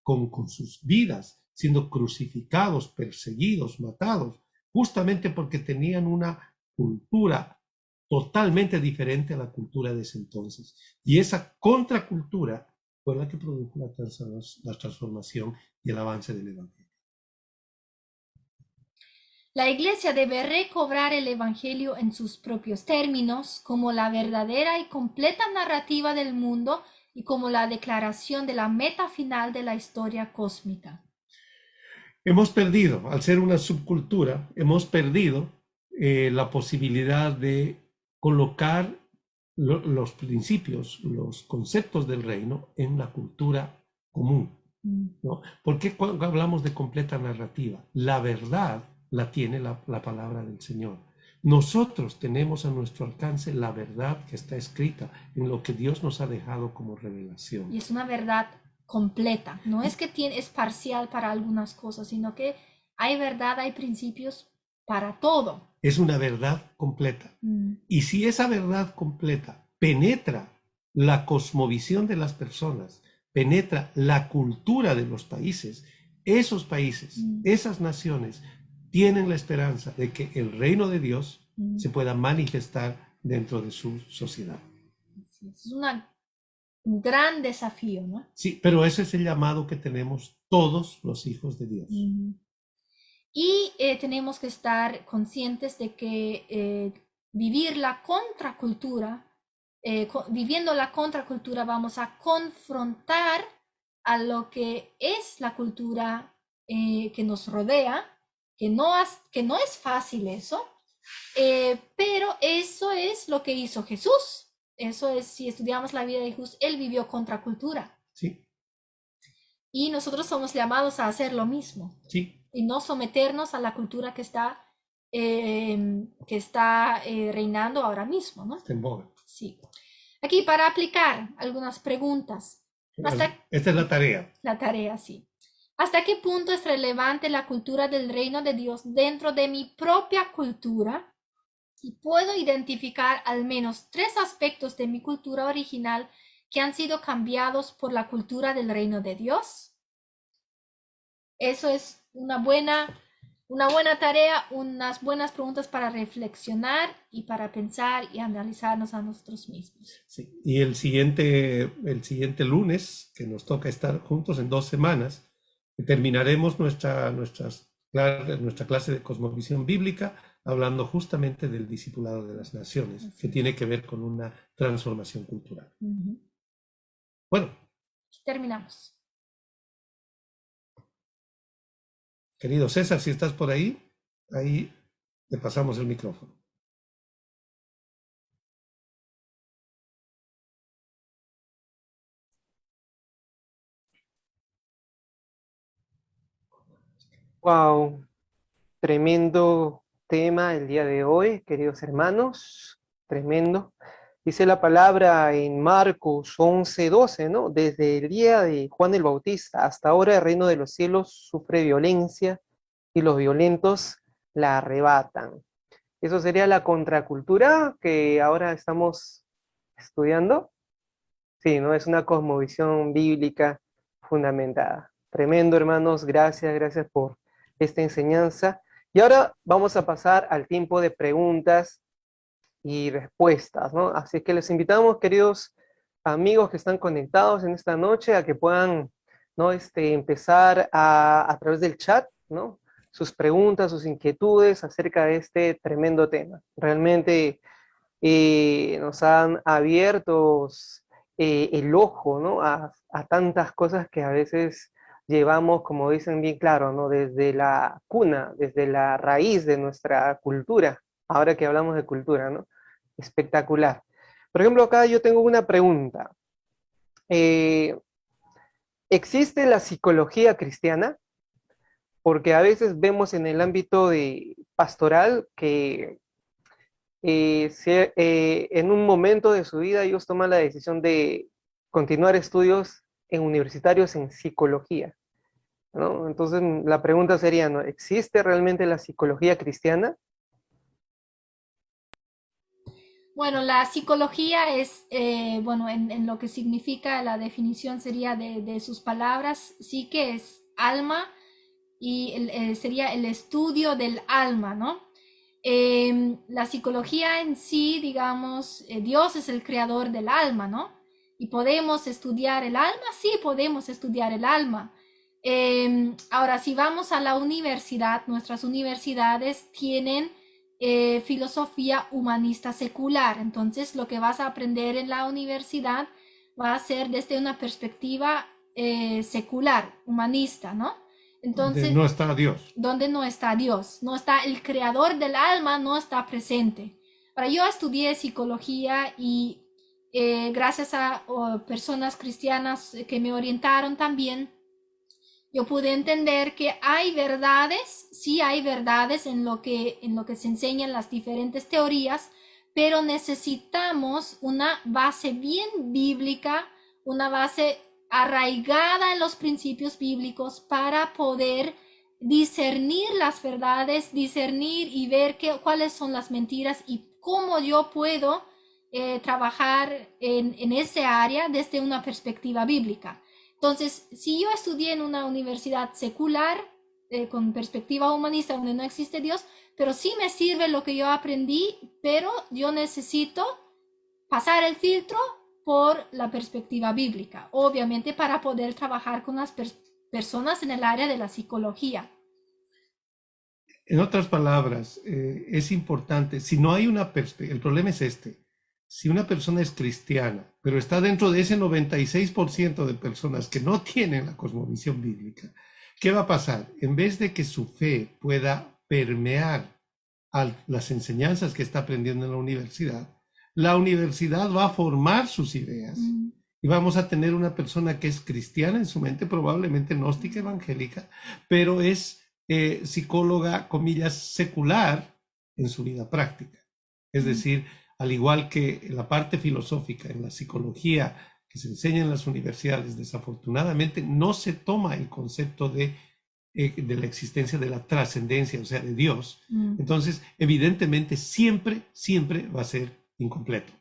con sus vidas, siendo crucificados, perseguidos, matados, justamente porque tenían una cultura totalmente diferente a la cultura de ese entonces. Y esa contracultura fue la que produjo la transformación y el avance del Evangelio. La Iglesia debe recobrar el Evangelio en sus propios términos, como la verdadera y completa narrativa del mundo y como la declaración de la meta final de la historia cósmica. Hemos perdido, al ser una subcultura, hemos perdido la posibilidad de colocar los principios, los conceptos del reino en la cultura común, ¿no? ¿Por qué cuando hablamos de completa narrativa? La verdad la tiene la palabra del Señor. Nosotros tenemos a nuestro alcance la verdad que está escrita en lo que Dios nos ha dejado como revelación. Y es una verdad completa, no es que es parcial para algunas cosas, sino que hay verdad, hay principios para todo. Es una verdad completa. Y si esa verdad completa penetra la cosmovisión de las personas, penetra la cultura de los países, esos países, esas naciones tienen la esperanza de que el reino de Dios se pueda manifestar dentro de su sociedad. Es un gran desafío, ¿no? Sí, pero ese es el llamado que tenemos todos los hijos de Dios. Y tenemos que estar conscientes de que vivir la contracultura, viviendo la contracultura, vamos a confrontar a lo que es la cultura que nos rodea, que no es fácil eso, pero eso es lo que hizo Jesús. Eso es, si estudiamos la vida de Jesús, él vivió contracultura. Sí. Y nosotros somos llamados a hacer lo mismo. Sí. Y no someternos a la cultura que está reinando ahora mismo, ¿no? Está en boga. Sí. Aquí para aplicar algunas preguntas. Esta es la tarea. La tarea, sí. ¿Hasta qué punto es relevante la cultura del reino de Dios dentro de mi propia cultura? Y puedo identificar al menos 3 aspectos de mi cultura original que han sido cambiados por la cultura del reino de Dios. Eso es una buena tarea, unas buenas preguntas para reflexionar y para pensar y analizarnos a nosotros mismos. Sí. Y el siguiente lunes, que nos toca estar juntos en 2 semanas, terminaremos nuestra clase de cosmovisión bíblica hablando justamente del discipulado de las naciones, que tiene que ver con una transformación cultural. Bueno. Terminamos. Querido César, si estás por ahí le pasamos el micrófono. Wow, tremendo tema el día de hoy, queridos hermanos, tremendo. Dice la palabra en Marcos 11:12, ¿no? Desde el día de Juan el Bautista hasta ahora el reino de los cielos sufre violencia y los violentos la arrebatan. Eso sería la contracultura que ahora estamos estudiando. Sí, ¿no? Es una cosmovisión bíblica fundamentada. Tremendo, hermanos, gracias por esta enseñanza. Y ahora vamos a pasar al tiempo de preguntas y respuestas, ¿no? Así que les invitamos, queridos amigos que están conectados en esta noche, a que puedan, ¿no? Empezar a través del chat, ¿no? Sus preguntas, sus inquietudes acerca de este tremendo tema. Realmente nos han abierto el ojo, ¿no? A tantas cosas que a veces llevamos, como dicen bien claro, ¿no? Desde la cuna, desde la raíz de nuestra cultura, ahora que hablamos de cultura, ¿no? Espectacular. Por ejemplo, acá yo tengo una pregunta. ¿Existe la psicología cristiana? Porque a veces vemos en el ámbito pastoral que en un momento de su vida ellos toman la decisión de continuar estudios universitarios en psicología, ¿no? Entonces la pregunta sería, ¿no? ¿Existe realmente la psicología cristiana? Bueno, la psicología es, bueno, en lo que significa la definición sería de sus palabras, sí que es alma y sería el estudio del alma, ¿no? La psicología en sí, digamos, Dios es el creador del alma, ¿no? ¿Y podemos estudiar el alma? Sí, podemos estudiar el alma. Ahora, si vamos a la universidad, nuestras universidades tienen filosofía humanista secular. Entonces, lo que vas a aprender en la universidad va a ser desde una perspectiva secular, humanista, ¿no? Entonces, donde no está Dios. Donde no está Dios, no está el creador del alma, no está presente. Ahora, yo estudié psicología y gracias a personas cristianas que me orientaron también, yo pude entender que hay verdades, sí hay verdades en lo que se enseñan las diferentes teorías, pero necesitamos una base bien bíblica, una base arraigada en los principios bíblicos para poder discernir las verdades, discernir y ver cuáles son las mentiras y cómo yo puedo trabajar en ese área desde una perspectiva bíblica. Entonces, si yo estudié en una universidad secular, con perspectiva humanista, donde no existe Dios, pero sí me sirve lo que yo aprendí, pero yo necesito pasar el filtro por la perspectiva bíblica, obviamente para poder trabajar con las personas en el área de la psicología. En otras palabras, es importante, si no hay una perspectiva, el problema es este, si una persona es cristiana, pero está dentro de ese 96% de personas que no tienen la cosmovisión bíblica, ¿qué va a pasar? En vez de que su fe pueda permear a las enseñanzas que está aprendiendo en la universidad va a formar sus ideas. Y vamos a tener una persona que es cristiana en su mente, probablemente gnóstica evangélica, pero es psicóloga, comillas, secular en su vida práctica. Es decir, al igual que en la parte filosófica, en la psicología que se enseña en las universidades, desafortunadamente no se toma el concepto de la existencia de la trascendencia, o sea, de Dios. Entonces, evidentemente, siempre va a ser incompleto.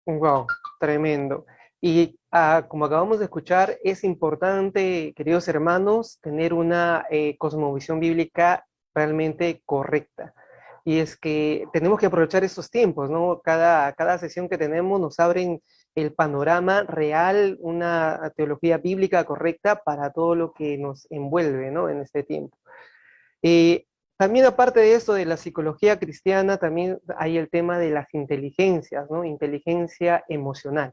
Wow, tremendo. Y como acabamos de escuchar, es importante, queridos hermanos, tener una cosmovisión bíblica realmente correcta. Y es que tenemos que aprovechar estos tiempos, ¿no? Cada sesión que tenemos nos abren el panorama real, una teología bíblica correcta para todo lo que nos envuelve, ¿no? En este tiempo. También aparte de esto de la psicología cristiana, también hay el tema de las inteligencias, ¿no? Inteligencia emocional,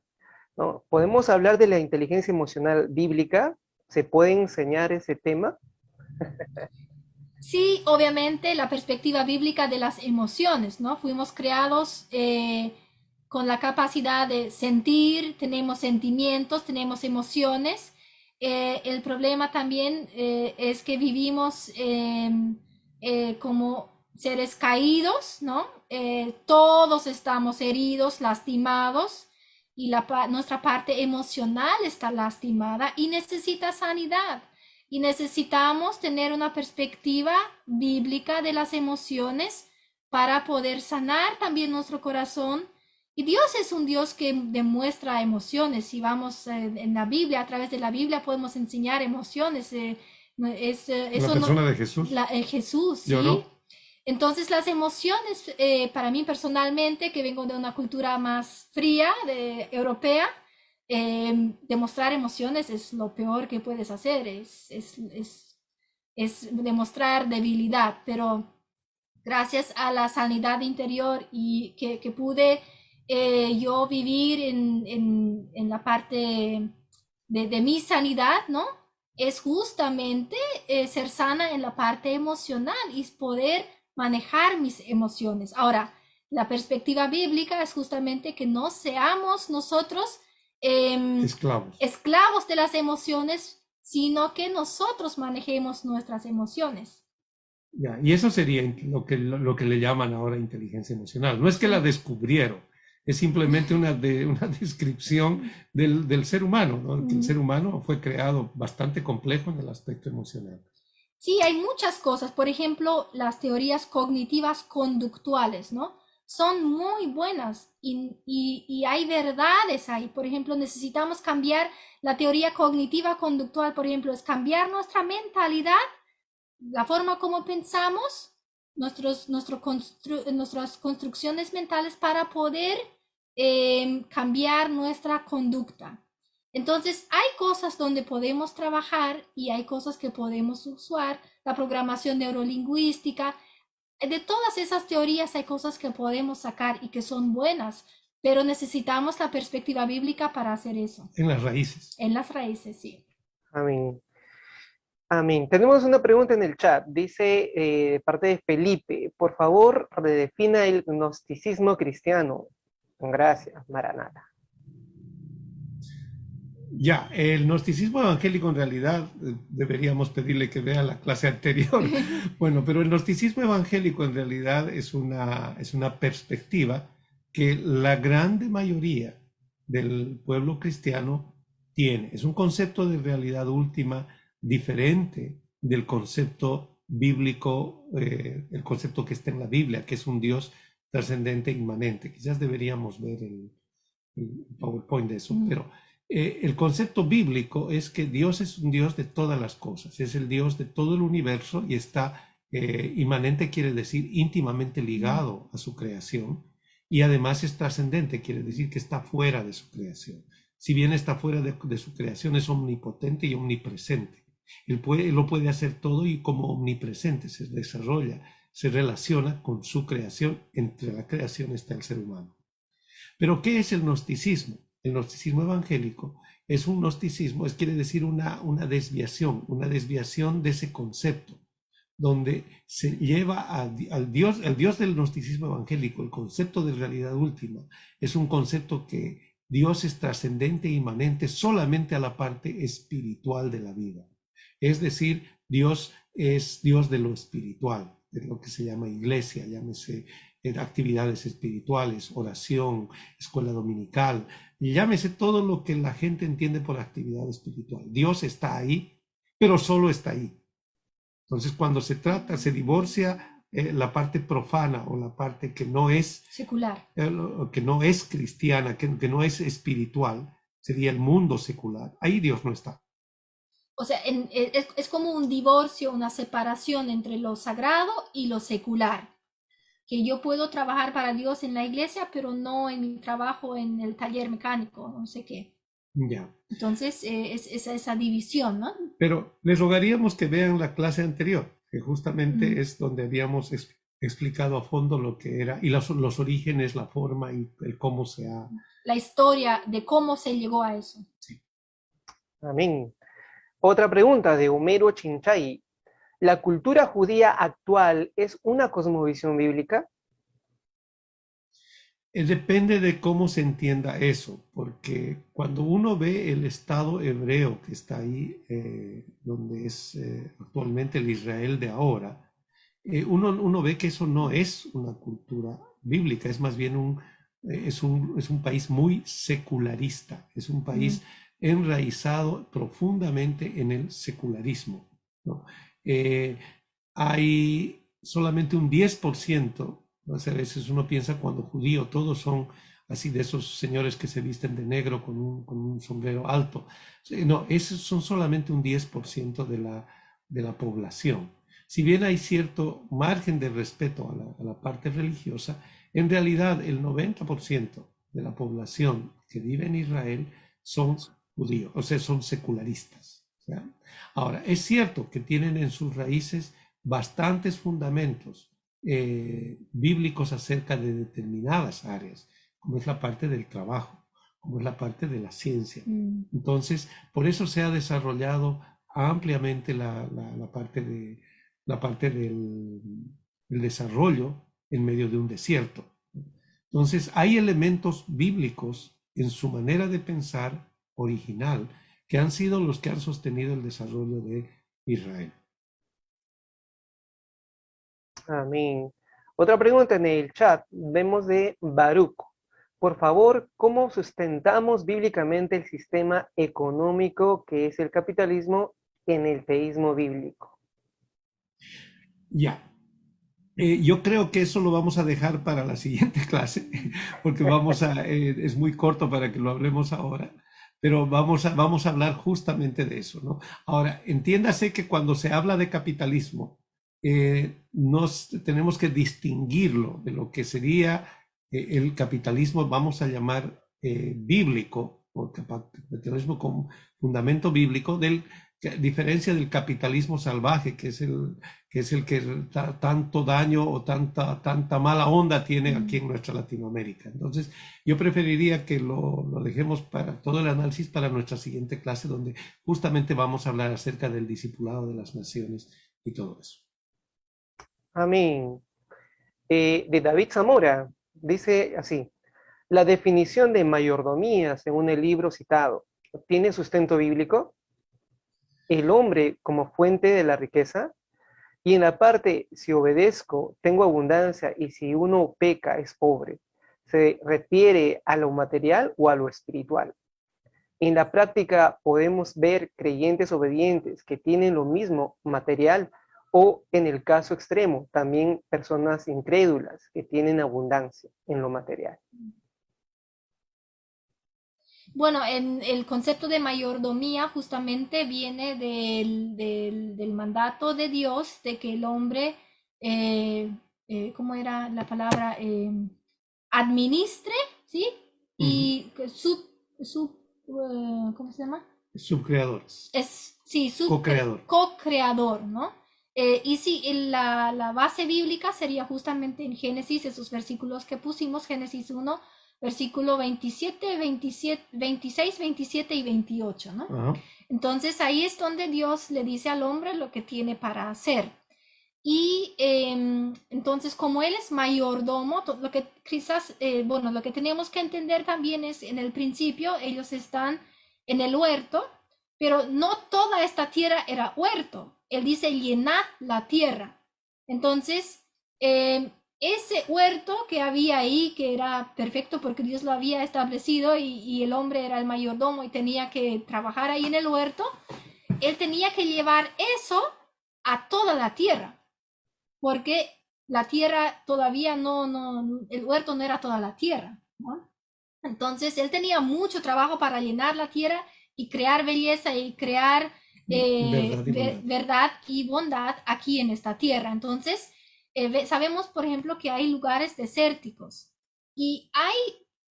¿no? ¿Podemos hablar de la inteligencia emocional bíblica? ¿Se puede enseñar ese tema? Sí, obviamente la perspectiva bíblica de las emociones, ¿no? Fuimos creados con la capacidad de sentir, tenemos sentimientos, tenemos emociones. El problema también es que vivimos como seres caídos, ¿no? Todos estamos heridos, lastimados, y nuestra parte emocional está lastimada y necesita sanidad. Y necesitamos tener una perspectiva bíblica de las emociones para poder sanar también nuestro corazón. Y Dios es un Dios que demuestra emociones. Si vamos en la Biblia, a través de la Biblia podemos enseñar emociones. La persona de Jesús. Jesús, ¿sí? Lloró. Entonces las emociones, para mí personalmente, que vengo de una cultura más fría, europea, demostrar emociones es lo peor que puedes hacer, es demostrar debilidad, pero gracias a la sanidad interior y que pude yo vivir en la parte de mi sanidad, ¿no? Es justamente ser sana en la parte emocional y poder manejar mis emociones. Ahora, la perspectiva bíblica es justamente que no seamos nosotros esclavos de las emociones, sino que nosotros manejemos nuestras emociones. Ya, y eso sería lo que le llaman ahora inteligencia emocional. No es que la descubrieron, es simplemente una descripción del ser humano, ¿no? Que el ser humano fue creado bastante complejo en el aspecto emocional. Sí, hay muchas cosas. Por ejemplo, las teorías cognitivas conductuales, ¿no? Son muy buenas y hay verdades ahí. Por ejemplo, necesitamos cambiar la teoría cognitiva conductual, por ejemplo, es cambiar nuestra mentalidad, la forma como pensamos, nuestras construcciones mentales para poder cambiar nuestra conducta. Entonces, hay cosas donde podemos trabajar y hay cosas que podemos usar, la programación neurolingüística. De todas esas teorías hay cosas que podemos sacar y que son buenas, pero necesitamos la perspectiva bíblica para hacer eso. En las raíces. En las raíces, sí. Amén. Amén. Tenemos una pregunta en el chat. Dice, de parte de Felipe, por favor, redefina el gnosticismo cristiano. Gracias, Maranata. Ya, el gnosticismo evangélico en realidad deberíamos pedirle que vea la clase anterior. Bueno, pero el gnosticismo evangélico en realidad es una perspectiva que la grande mayoría del pueblo cristiano tiene. Es un concepto de realidad última diferente del concepto bíblico, el concepto que está en la Biblia, que es un Dios trascendente e inmanente. Quizás deberíamos ver el PowerPoint de eso, pero el concepto bíblico es que Dios es un Dios de todas las cosas, es el Dios de todo el universo y está inmanente, quiere decir íntimamente ligado a su creación, y además es trascendente, quiere decir que está fuera de su creación. Si bien está fuera de su creación, es omnipotente y omnipresente. Él lo puede hacer todo y como omnipresente se desarrolla, se relaciona con su creación. Entre la creación está el ser humano. Pero ¿qué es el gnosticismo? El gnosticismo evangélico es un gnosticismo, quiere decir una desviación de ese concepto, donde se lleva al Dios del gnosticismo evangélico. El concepto de realidad última es un concepto que Dios es trascendente e inmanente solamente a la parte espiritual de la vida. Es decir, Dios es Dios de lo espiritual, de lo que se llama iglesia, llámese actividades espirituales, oración, escuela dominical, llámese todo lo que la gente entiende por actividad espiritual. Dios está ahí, pero solo está ahí. Entonces, cuando se divorcia la parte profana o la parte que no es secular, que no es cristiana, que no es espiritual, sería el mundo secular. Ahí Dios no está. O sea, es como un divorcio, una separación entre lo sagrado y lo secular. Que yo puedo trabajar para Dios en la iglesia, pero no en mi trabajo en el taller mecánico, no sé qué. Ya. Entonces, es esa división, ¿no? Pero les rogaríamos que vean la clase anterior, que justamente es donde habíamos explicado a fondo lo que era, y los orígenes, la forma y el cómo se ha... La historia de cómo se llegó a eso. Sí. Amén. Otra pregunta de Homero Chinchay. ¿La cultura judía actual es una cosmovisión bíblica? Depende de cómo se entienda eso, porque cuando uno ve el Estado hebreo que está ahí, donde es actualmente el Israel de ahora, uno ve que eso no es una cultura bíblica, es más bien es un país muy secularista, es un país enraizado profundamente en el secularismo, ¿no? Hay solamente un 10%, a veces uno piensa cuando judío, todos son así de esos señores que se visten de negro con un sombrero alto. No, esos son solamente un 10% de la población. Si bien hay cierto margen de respeto a la parte religiosa, en realidad el 90% de la población que vive en Israel son judíos, o sea, son secularistas. ¿Ya? Ahora, es cierto que tienen en sus raíces bastantes fundamentos bíblicos acerca de determinadas áreas, como es la parte del trabajo, como es la parte de la ciencia. Entonces, por eso se ha desarrollado ampliamente la parte del desarrollo en medio de un desierto. Entonces, hay elementos bíblicos en su manera de pensar original que han sido los que han sostenido el desarrollo de Israel. Amén. Otra pregunta en el chat, vemos de Baruch. Por favor, ¿cómo sustentamos bíblicamente el sistema económico que es el capitalismo en el teísmo bíblico? Ya. Yo creo que eso lo vamos a dejar para la siguiente clase, porque es muy corto para que lo hablemos ahora. Pero vamos a hablar justamente de eso, ¿no? Ahora, entiéndase que cuando se habla de capitalismo, tenemos que distinguirlo de lo que sería el capitalismo, vamos a llamar bíblico, o capitalismo con fundamento bíblico, diferencia del capitalismo salvaje, que es el que tanto daño o tanta mala onda tiene aquí en nuestra Latinoamérica. Entonces, yo preferiría que lo dejemos para todo el análisis para nuestra siguiente clase, donde justamente vamos a hablar acerca del discipulado de las naciones y todo eso. Amén. De David Zamora, dice así: la definición de mayordomía, según el libro citado, ¿tiene sustento bíblico? El hombre como fuente de la riqueza. Y en la parte, si obedezco, tengo abundancia, y si uno peca, es pobre. ¿Se refiere a lo material o a lo espiritual? En la práctica podemos ver creyentes obedientes que tienen lo mismo material o, en el caso extremo, también personas incrédulas que tienen abundancia en lo material. Bueno, en el concepto de mayordomía justamente viene del mandato de Dios de que el hombre, ¿cómo era la palabra? Administre, ¿sí? Y ¿cómo se llama? Subcreadores. Sí, Co-creador. Co-creador, ¿no? Y sí, la base bíblica sería justamente en Génesis, esos versículos que pusimos, Génesis 1, versículo 27, 26, 27 y 28, ¿no? Ajá. Entonces ahí es donde Dios le dice al hombre lo que tiene para hacer. Y entonces como él es mayordomo, lo que quizás, bueno, lo que teníamos que entender también es en el principio, ellos están en el huerto, pero no toda esta tierra era huerto. Él dice, llenad la tierra. Entonces, ese huerto que había ahí, que era perfecto porque Dios lo había establecido y el hombre era el mayordomo y tenía que trabajar ahí en el huerto, él tenía que llevar eso a toda la tierra, porque la tierra todavía el huerto no era toda la tierra, ¿no? Entonces, él tenía mucho trabajo para llenar la tierra y crear belleza y crear verdad y bondad aquí en esta tierra. Entonces, sabemos, por ejemplo, que hay lugares desérticos y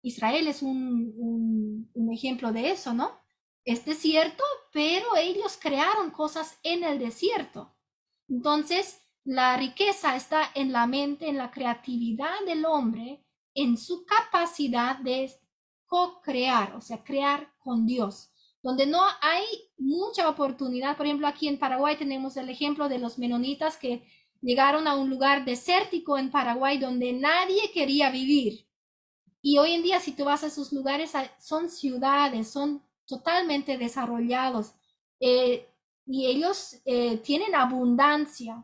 Israel es un ejemplo de eso, ¿no? Es desierto, pero ellos crearon cosas en el desierto. Entonces, la riqueza está en la mente, en la creatividad del hombre, en su capacidad de co-crear, o sea, crear con Dios. Donde no hay mucha oportunidad, por ejemplo, aquí en Paraguay tenemos el ejemplo de los menonitas que llegaron a un lugar desértico en Paraguay donde nadie quería vivir. Y hoy en día, si tú vas a esos lugares, son ciudades, son totalmente desarrollados, y ellos tienen abundancia,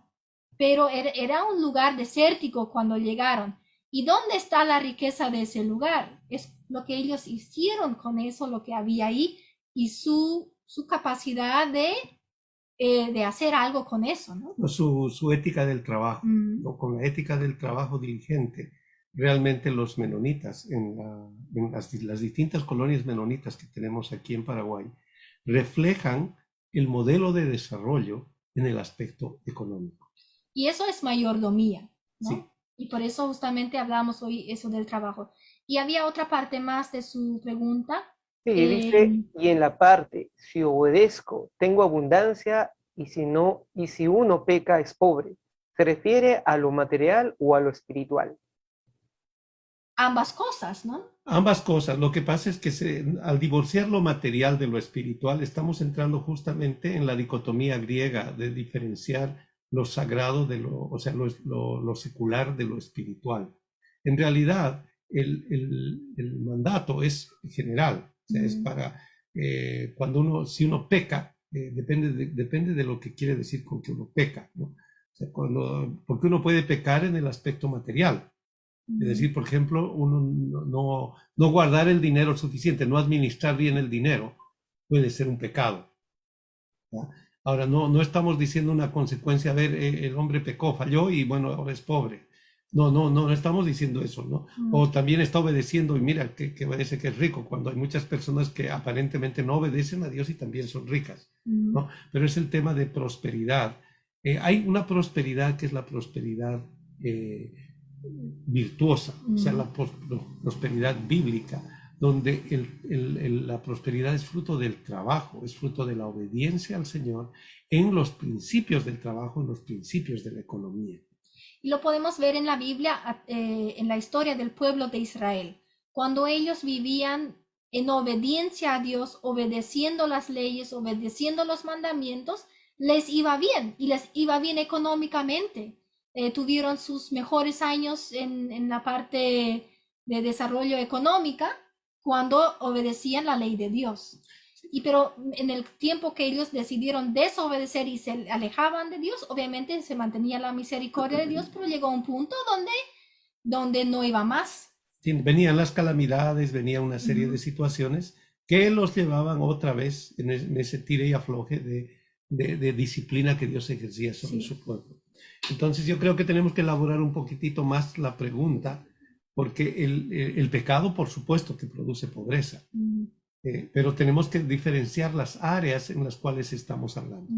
pero era un lugar desértico cuando llegaron. ¿Y dónde está la riqueza de ese lugar? Es lo que ellos hicieron con eso, lo que había ahí, y su capacidad de hacer algo con eso, ¿no? Su ética del trabajo, ¿no? Con la ética del trabajo diligente. Realmente los menonitas, en las distintas colonias menonitas que tenemos aquí en Paraguay, reflejan el modelo de desarrollo en el aspecto económico. Y eso es mayordomía, ¿no? Sí. Y por eso justamente hablamos hoy eso del trabajo. Y había otra parte más de su pregunta. Sí, dice, y en la parte, si obedezco, tengo abundancia, y si no, y si uno peca, es pobre. ¿Se refiere a lo material o a lo espiritual? Ambas cosas, ¿no? Ambas cosas. Lo que pasa es que al divorciar lo material de lo espiritual, estamos entrando justamente en la dicotomía griega de diferenciar lo sagrado o sea, lo secular de lo espiritual. En realidad, el mandato es general. O sea, es para si uno peca, depende de lo que quiere decir con que uno peca, ¿no? O sea, porque uno puede pecar en el aspecto material. Es decir, por ejemplo, uno no guardar el dinero suficiente, no administrar bien el dinero, puede ser un pecado, ¿ya? Ahora, no estamos diciendo una consecuencia, a ver, el hombre pecó, falló y bueno, ahora es pobre. No estamos diciendo eso, ¿no? O también está obedeciendo y mira que obedece que es rico, cuando hay muchas personas que aparentemente no obedecen a Dios y también son ricas, ¿no? Pero es el tema de prosperidad. Hay una prosperidad que es la prosperidad virtuosa, o sea, la prosperidad bíblica, donde la prosperidad es fruto del trabajo, es fruto de la obediencia al Señor en los principios del trabajo, en los principios de la economía. Y lo podemos ver en la Biblia, en la historia del pueblo de Israel. Cuando ellos vivían en obediencia a Dios, obedeciendo las leyes, obedeciendo los mandamientos, les iba bien y les iba bien económicamente. Tuvieron sus mejores años en la parte de desarrollo económica cuando obedecían la ley de Dios. Pero en el tiempo que ellos decidieron desobedecer y se alejaban de Dios, obviamente se mantenía la misericordia de Dios, pero llegó a un punto donde no iba más. Sí, venían las calamidades, venía una serie de situaciones que los llevaban otra vez en ese tire y afloje de disciplina que Dios ejercía sobre su pueblo. Entonces yo creo que tenemos que elaborar un poquitito más la pregunta, porque el pecado, por supuesto, que produce pobreza, pero tenemos que diferenciar las áreas en las cuales estamos hablando.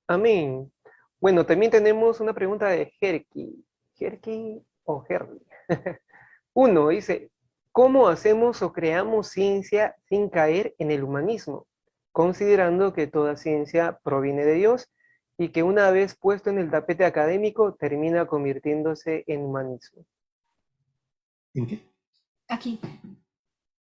Amén. Bueno, también tenemos una pregunta de Jerky. Jerky o Herli. Uno dice, ¿cómo hacemos o creamos ciencia sin caer en el humanismo? Considerando que toda ciencia proviene de Dios y que una vez puesto en el tapete académico termina convirtiéndose en humanismo. ¿En qué? Aquí.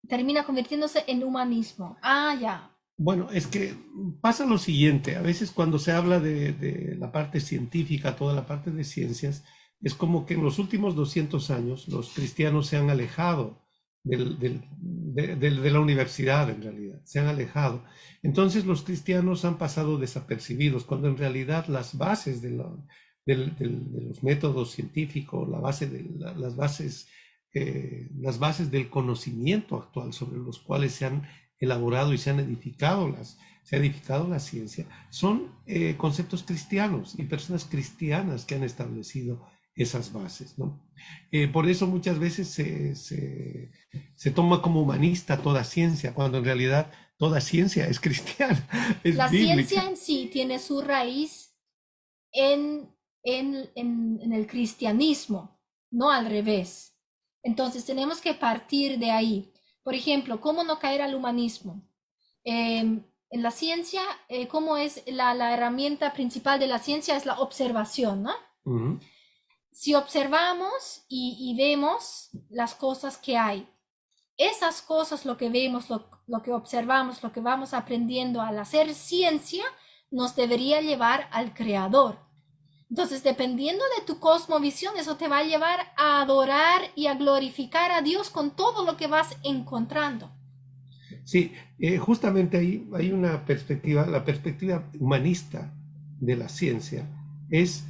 Termina convirtiéndose en humanismo. Ah, ya. Bueno, es que pasa lo siguiente, a veces cuando se habla de la parte científica, toda la parte de ciencias, es como que en los últimos 200 años los cristianos se han alejado de la universidad, en realidad, se han alejado. Entonces los cristianos han pasado desapercibidos, cuando en realidad las bases de los métodos científicos, las bases del conocimiento actual sobre los cuales se han elaborado y se ha edificado la ciencia, son conceptos cristianos y personas cristianas que han establecido esas bases, ¿no? Por eso muchas veces se toma como humanista toda ciencia, cuando en realidad toda ciencia es cristiana, es La bíblica. ciencia en sí tiene su raíz en el cristianismo, no al revés. Entonces tenemos que partir de ahí. Por ejemplo, ¿cómo no caer al humanismo? En la ciencia, ¿cómo es la herramienta principal de la ciencia? Es la observación, ¿no? Ujú. Si observamos y vemos las cosas que hay, esas cosas, lo que vemos, lo que observamos, lo que vamos aprendiendo al hacer ciencia, nos debería llevar al Creador. Entonces, dependiendo de tu cosmovisión, eso te va a llevar a adorar y a glorificar a Dios con todo lo que vas encontrando. Sí, justamente ahí hay una perspectiva, la perspectiva humanista de la ciencia es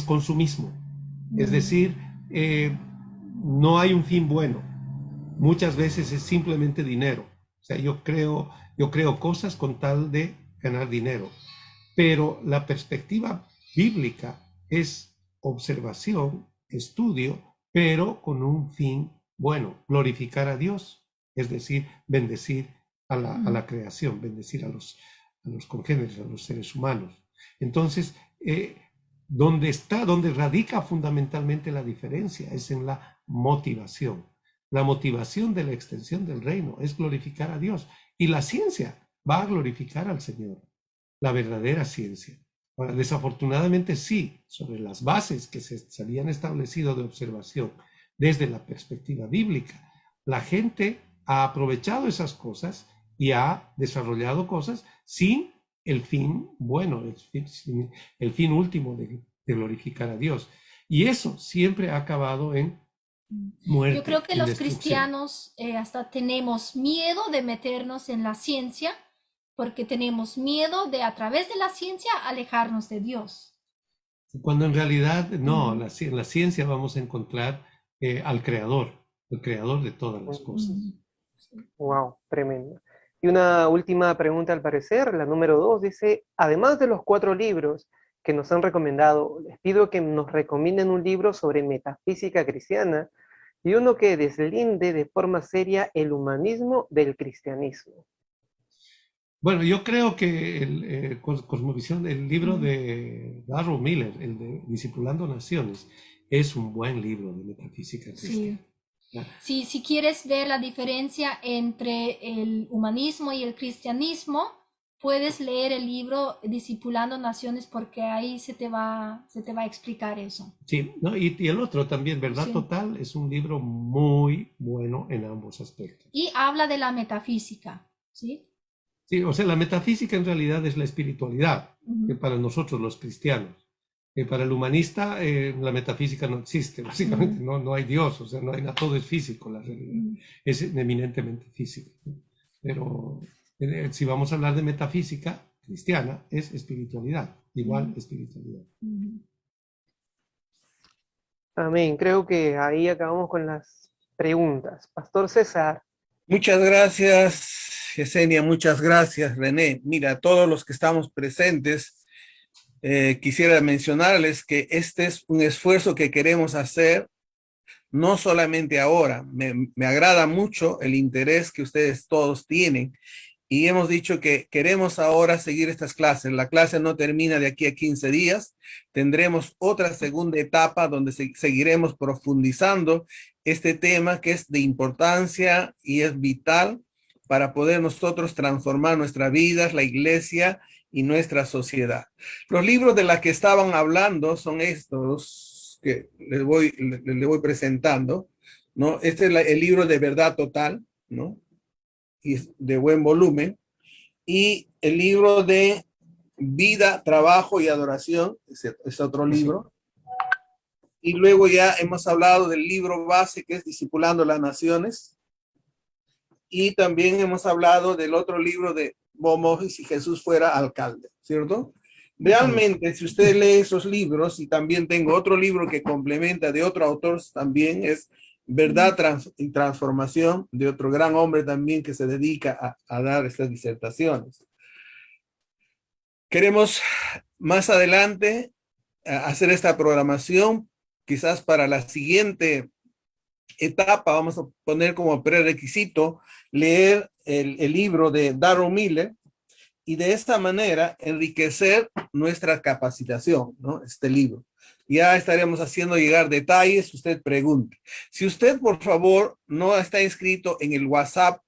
consumismo. Es decir, no hay un fin bueno. Muchas veces es simplemente dinero. O sea, yo creo cosas con tal de ganar dinero. Pero la perspectiva bíblica es observación, estudio, pero con un fin bueno, glorificar a Dios, es decir, bendecir a la creación, bendecir a los congéneres, a los seres humanos. Entonces, donde radica fundamentalmente la diferencia es en la motivación. La motivación de la extensión del reino es glorificar a Dios, y la ciencia va a glorificar al Señor, la verdadera ciencia. Ahora, desafortunadamente sí, sobre las bases que se habían establecido de observación desde la perspectiva bíblica, la gente ha aprovechado esas cosas y ha desarrollado cosas sin el fin bueno, el fin último de glorificar a Dios. Y eso siempre ha acabado en muerte. Yo creo que en los destrucción. cristianos hasta tenemos miedo de meternos en la ciencia, porque tenemos miedo de a través de la ciencia alejarnos de Dios. Cuando en realidad no, en la ciencia vamos a encontrar al Creador, el Creador de todas las cosas. Wow, tremendo. Y una última pregunta al parecer, la número 2, dice, además de los 4 libros que nos han recomendado, les pido que nos recomienden un libro sobre metafísica cristiana y uno que deslinde de forma seria el humanismo del cristianismo. Bueno, yo creo que Cosmovisión, el libro de Darrell Miller, el de Discipulando Naciones, es un buen libro de metafísica cristiana. Sí. Si quieres ver la diferencia entre el humanismo y el cristianismo, puedes leer el libro Discipulando Naciones, porque ahí se te va a explicar eso. Sí, ¿no? Y el otro también, Verdad Sí. Total, es un libro muy bueno en ambos aspectos. Y habla de la metafísica, ¿sí? Sí, o sea, la metafísica en realidad es la espiritualidad, que para nosotros los cristianos. Para el humanista, la metafísica no existe, básicamente, no hay Dios, o sea, no hay nada, todo es físico, la realidad. Es eminentemente físico. Pero si vamos a hablar de metafísica cristiana, es espiritualidad, igual espiritualidad. Amén. Creo que ahí acabamos con las preguntas. Pastor César, Muchas gracias, Yesenia, muchas gracias, René. Mira, todos los que estamos presentes, quisiera mencionarles que este es un esfuerzo que queremos hacer, no solamente ahora. Me agrada mucho el interés que ustedes todos tienen y hemos dicho que queremos ahora seguir estas clases. La clase no termina de aquí a 15 días. Tendremos otra segunda etapa donde seguiremos profundizando este tema que es de importancia y es vital para poder nosotros transformar nuestras vidas, la iglesia y nuestra sociedad. Los libros de los que estaban hablando son estos que les voy presentando, ¿no? Este es el libro de Verdad Total, ¿no? Y de buen volumen, y el libro de Vida, Trabajo y Adoración, es otro libro, y luego ya hemos hablado del libro base que es Discipulando las Naciones, y también hemos hablado del otro libro de Bomo, si Jesús fuera alcalde, ¿cierto? Realmente, si usted lee esos libros, y también tengo otro libro que complementa de otro autor también, es Verdad y Transformación, de otro gran hombre también que se dedica a dar estas disertaciones. Queremos más adelante hacer esta programación, quizás para la siguiente etapa, vamos a poner como prerequisito leer el libro de Darrell Miller, y de esta manera enriquecer nuestra capacitación, ¿no? Este libro. Ya estaremos haciendo llegar detalles, usted pregunte. Si usted, por favor, no está inscrito en el WhatsApp,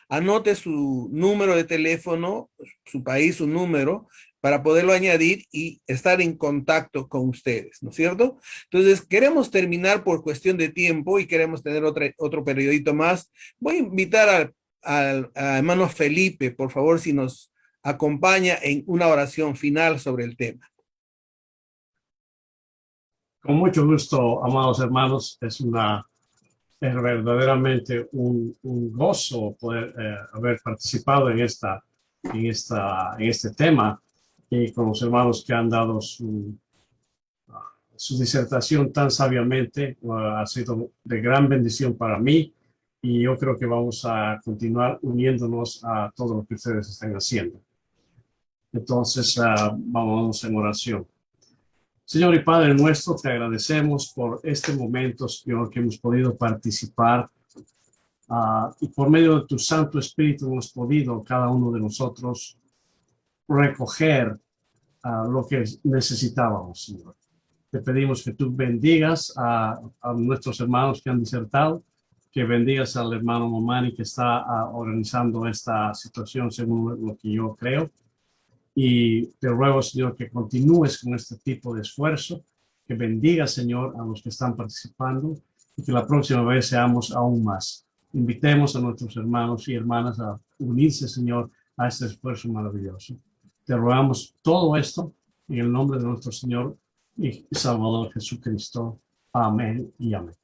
anote su número de teléfono, su país, su número, para poderlo añadir y estar en contacto con ustedes, ¿no es cierto? Entonces, queremos terminar por cuestión de tiempo y queremos tener otro periodito más. Voy a invitar a hermano Felipe, por favor, si nos acompaña en una oración final sobre el tema. Con mucho gusto, amados hermanos, es verdaderamente un gozo poder haber participado en este tema y con los hermanos que han dado su disertación tan sabiamente. Ha sido de gran bendición para mí y yo creo que vamos a continuar uniéndonos a todo lo que ustedes están haciendo. Entonces, vamos en oración. Señor y Padre nuestro, te agradecemos por este momento, Señor, que hemos podido participar y por medio de tu Santo Espíritu hemos podido, cada uno de nosotros, recoger lo que necesitábamos, Señor. Te pedimos que tú bendigas a nuestros hermanos que han disertado, que bendigas al hermano Momani que está organizando esta situación según lo que yo creo. Y te ruego, Señor, que continúes con este tipo de esfuerzo, que bendiga, Señor, a los que están participando y que la próxima vez seamos aún más. Invitemos a nuestros hermanos y hermanas a unirse, Señor, a este esfuerzo maravilloso. Te rogamos todo esto en el nombre de nuestro Señor y Salvador Jesucristo. Amén y amén.